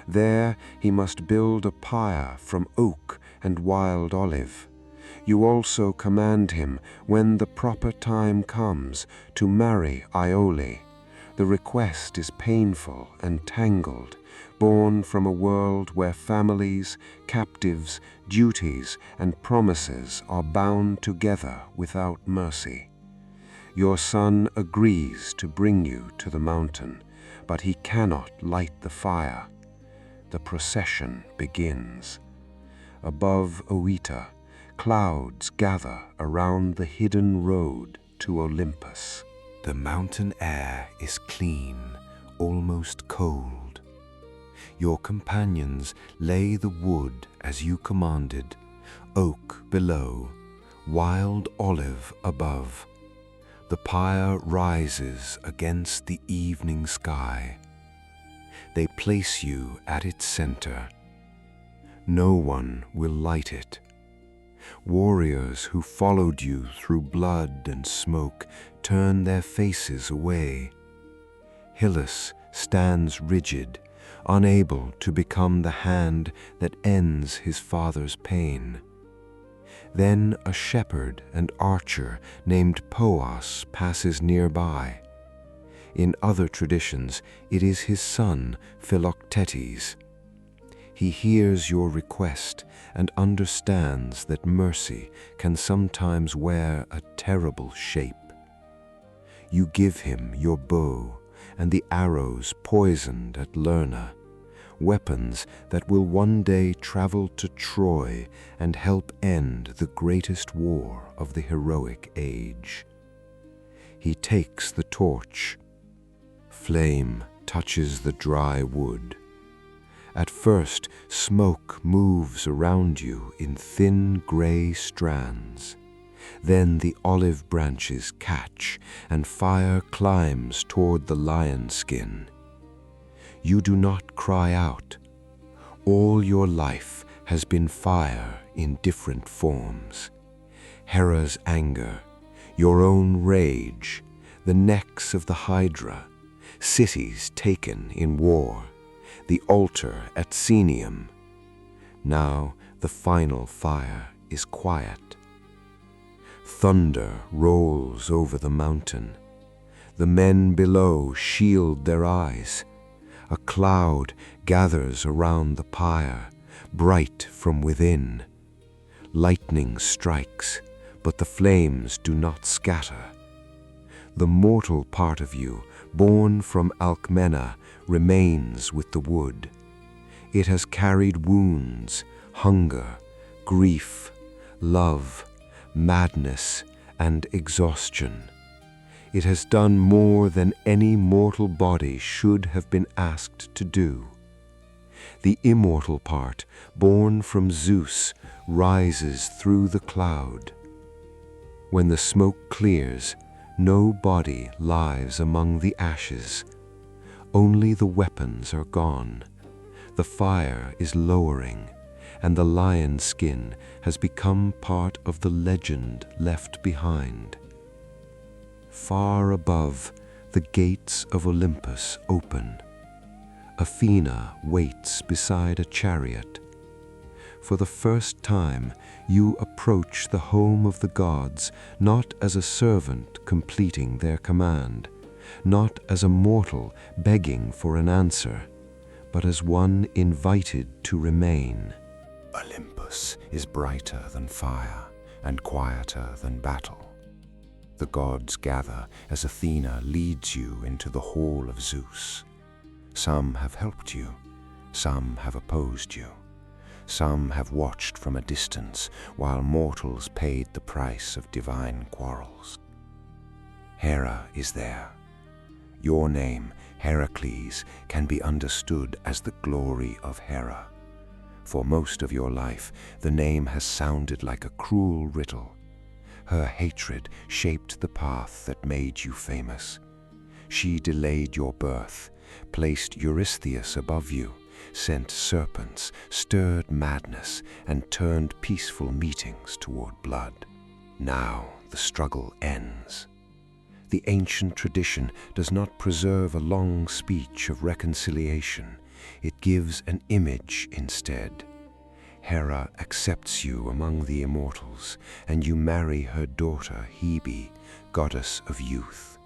There he must build a pyre from oak and wild olive. You also command him, when the proper time comes, to marry Iole. The request is painful and tangled, born from a world where families, captives, duties, and promises are bound together without mercy. Your son agrees to bring you to the mountain, but he cannot light the fire. The procession begins. Above Oeta, clouds gather around the hidden road to Olympus.
The mountain air is clean, almost cold. Your companions lay the wood as you commanded, oak below, wild olive above. The pyre rises against the evening sky. They place you at its center. No one will light it.
Warriors who followed you through blood and smoke turn their faces away. Hylas stands rigid, unable to become the hand that ends his father's pain. Then a shepherd and archer named Poas passes nearby. In other traditions, it is his son, Philoctetes. He hears your request and understands that mercy can sometimes wear a terrible shape. You give him your bow and the arrows poisoned at Lerna, weapons that will one day travel to Troy and help end the greatest war of the heroic age. He takes the torch. Flame touches the dry wood. At first, smoke moves around you in thin gray strands. Then the olive branches catch, and fire climbs toward the lion skin. You do not cry out. All your life has been fire in different forms. Hera's anger, your own rage, the necks of the Hydra, cities taken in war, the altar at Senium. Now the final fire is quiet. Thunder rolls over the mountain. The men below shield their eyes. A cloud gathers around the pyre, bright from within. Lightning strikes, but the flames do not scatter. The mortal part of you, born from Alcmena, remains with the wood. It has carried wounds, hunger, grief, love, madness, and exhaustion. It has done more than any mortal body should have been asked to do. The immortal part, born from Zeus, rises through the cloud. When the smoke clears, no body lies among the ashes. Only the weapons are gone. The fire is lowering, and the lion skin has become part of the legend left behind. Far above, the gates of Olympus open. Athena waits beside a chariot. For the first time, you approach the home of the gods not as a servant completing their command, not as a mortal begging for an answer, but as one invited to remain.
Olympus is brighter than fire and quieter than battle. The gods gather as Athena leads you into the hall of Zeus. Some have helped you, some have opposed you. Some have watched from a distance while mortals paid the price of divine quarrels. Hera is there. Your name, Hercules, can be understood as the glory of Hera. For most of your life, the name has sounded like a cruel riddle. Her hatred shaped the path that made you famous. She delayed your birth, placed Eurystheus above you, sent serpents, stirred madness, and turned peaceful meetings toward blood. Now the struggle ends. The ancient tradition does not preserve a long speech of reconciliation. It gives an image instead. Hera accepts you among the immortals, and you marry her daughter Hebe, goddess of youth.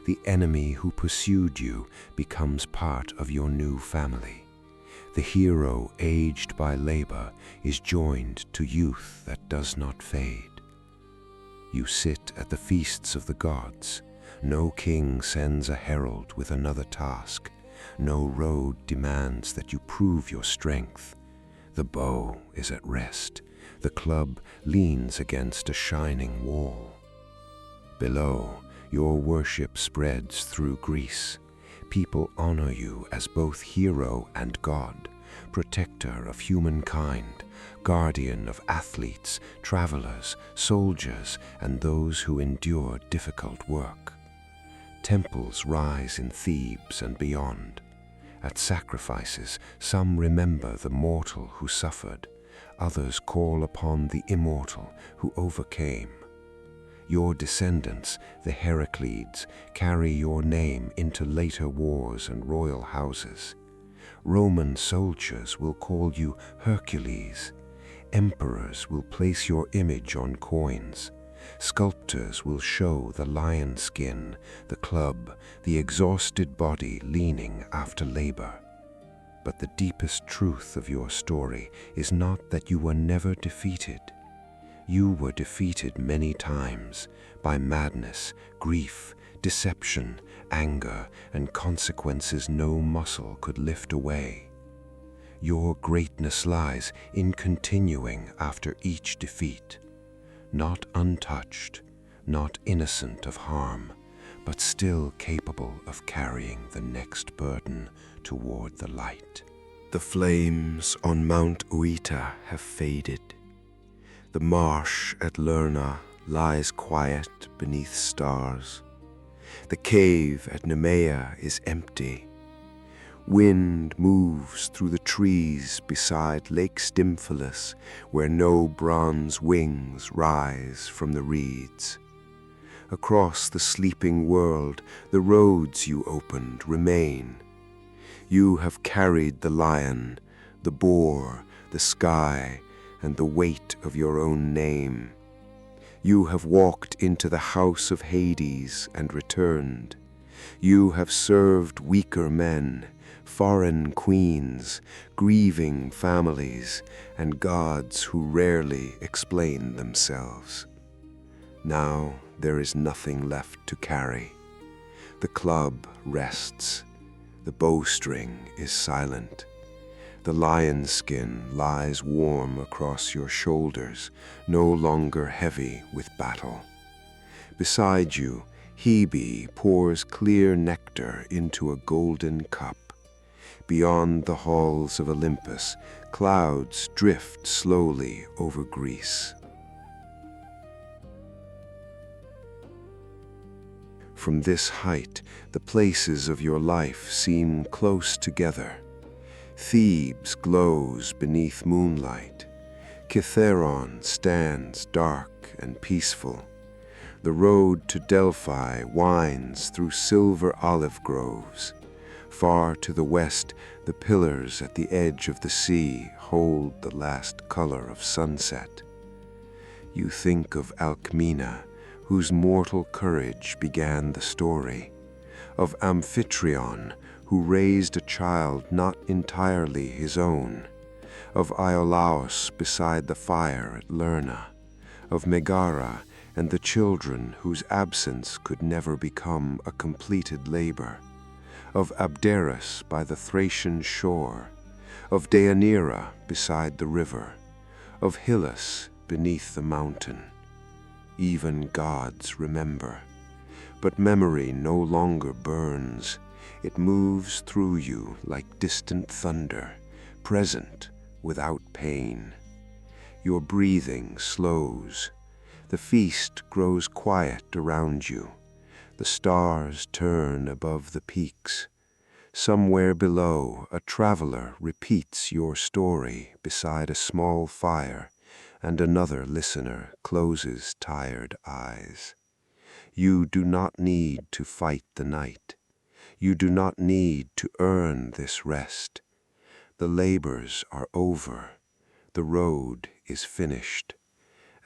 The enemy who pursued you becomes part of your new family. The hero aged by labor is joined to youth that does not fade. You sit at the feasts of the gods. No king sends a herald with another task. No road demands that you prove your strength. The bow is at rest. The club leans against a shining wall. Below, your worship spreads through Greece. People honor you as both hero and god, protector of humankind, guardian of athletes, travelers, soldiers, and those who endure difficult work. Temples rise in Thebes and beyond. At sacrifices, some remember the mortal who suffered,
Others call upon the immortal who overcame. Your descendants, the Hercules, carry your name into later wars and royal houses. Roman soldiers will call you Hercules. Emperors will place your image on coins. Sculptors will show the lion skin, the club, the exhausted body leaning after labor. But the deepest truth of your story is not that you were never defeated. You were defeated many times by madness, grief, deception, anger, and consequences no muscle could lift away. Your greatness lies in continuing after each defeat, not untouched, not innocent of harm, but still capable of carrying the next burden toward the light.
The flames on Mount Uita have faded. The marsh at Lerna lies quiet beneath stars. The cave at Nemea is empty. Wind moves through the trees beside Lake Stymphalus, where no bronze wings rise from the reeds. Across the sleeping world, the roads you opened remain. You have carried the lion, the boar, the sky, and the weight of your own name. You have walked into the house of Hades and returned. You have served weaker men, foreign queens, grieving families, and gods who rarely explain themselves. Now there is nothing left to carry. The club rests. The bowstring is silent. The lion's skin lies warm across your shoulders, no longer heavy with battle. Beside you, Hebe pours clear nectar into a golden cup. Beyond the halls of Olympus, clouds drift slowly over Greece. From this height, the places of your life seem close together. Thebes glows beneath moonlight. Kithaeron stands dark and peaceful. The road to Delphi winds through silver olive groves. Far to the west, the pillars at the edge of the sea hold the last color of sunset. You think of Alcmena, whose mortal courage began the story, of Amphitryon, who raised a child not entirely his own, of Iolaus beside the fire at Lerna, of Megara and the children whose absence could never become a completed labor, of Abderus by the Thracian shore, of Deianira beside the river, of Hyllus beneath the mountain. Even gods remember, but memory no longer burns. It moves through you like distant thunder, present without pain. Your breathing slows. The feast grows quiet around you. The stars turn above the peaks. Somewhere below, a traveler repeats your story beside a small fire, and another listener closes tired eyes. You do not need to fight the night. You do not need to earn this rest. The labors are over. The road is finished.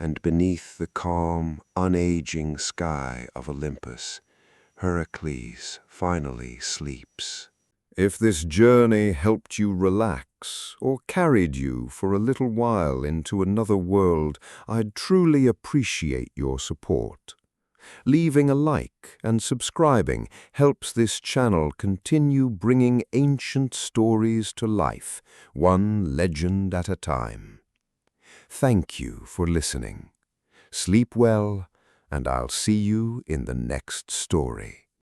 And beneath the calm, unaging sky of Olympus, Hercules finally sleeps.
If this journey helped you relax or carried you for a little while into another world, I'd truly appreciate your support. Leaving a like and subscribing helps this channel continue bringing ancient stories to life, one legend at a time. Thank you for listening. Sleep well, and I'll see you in the next story.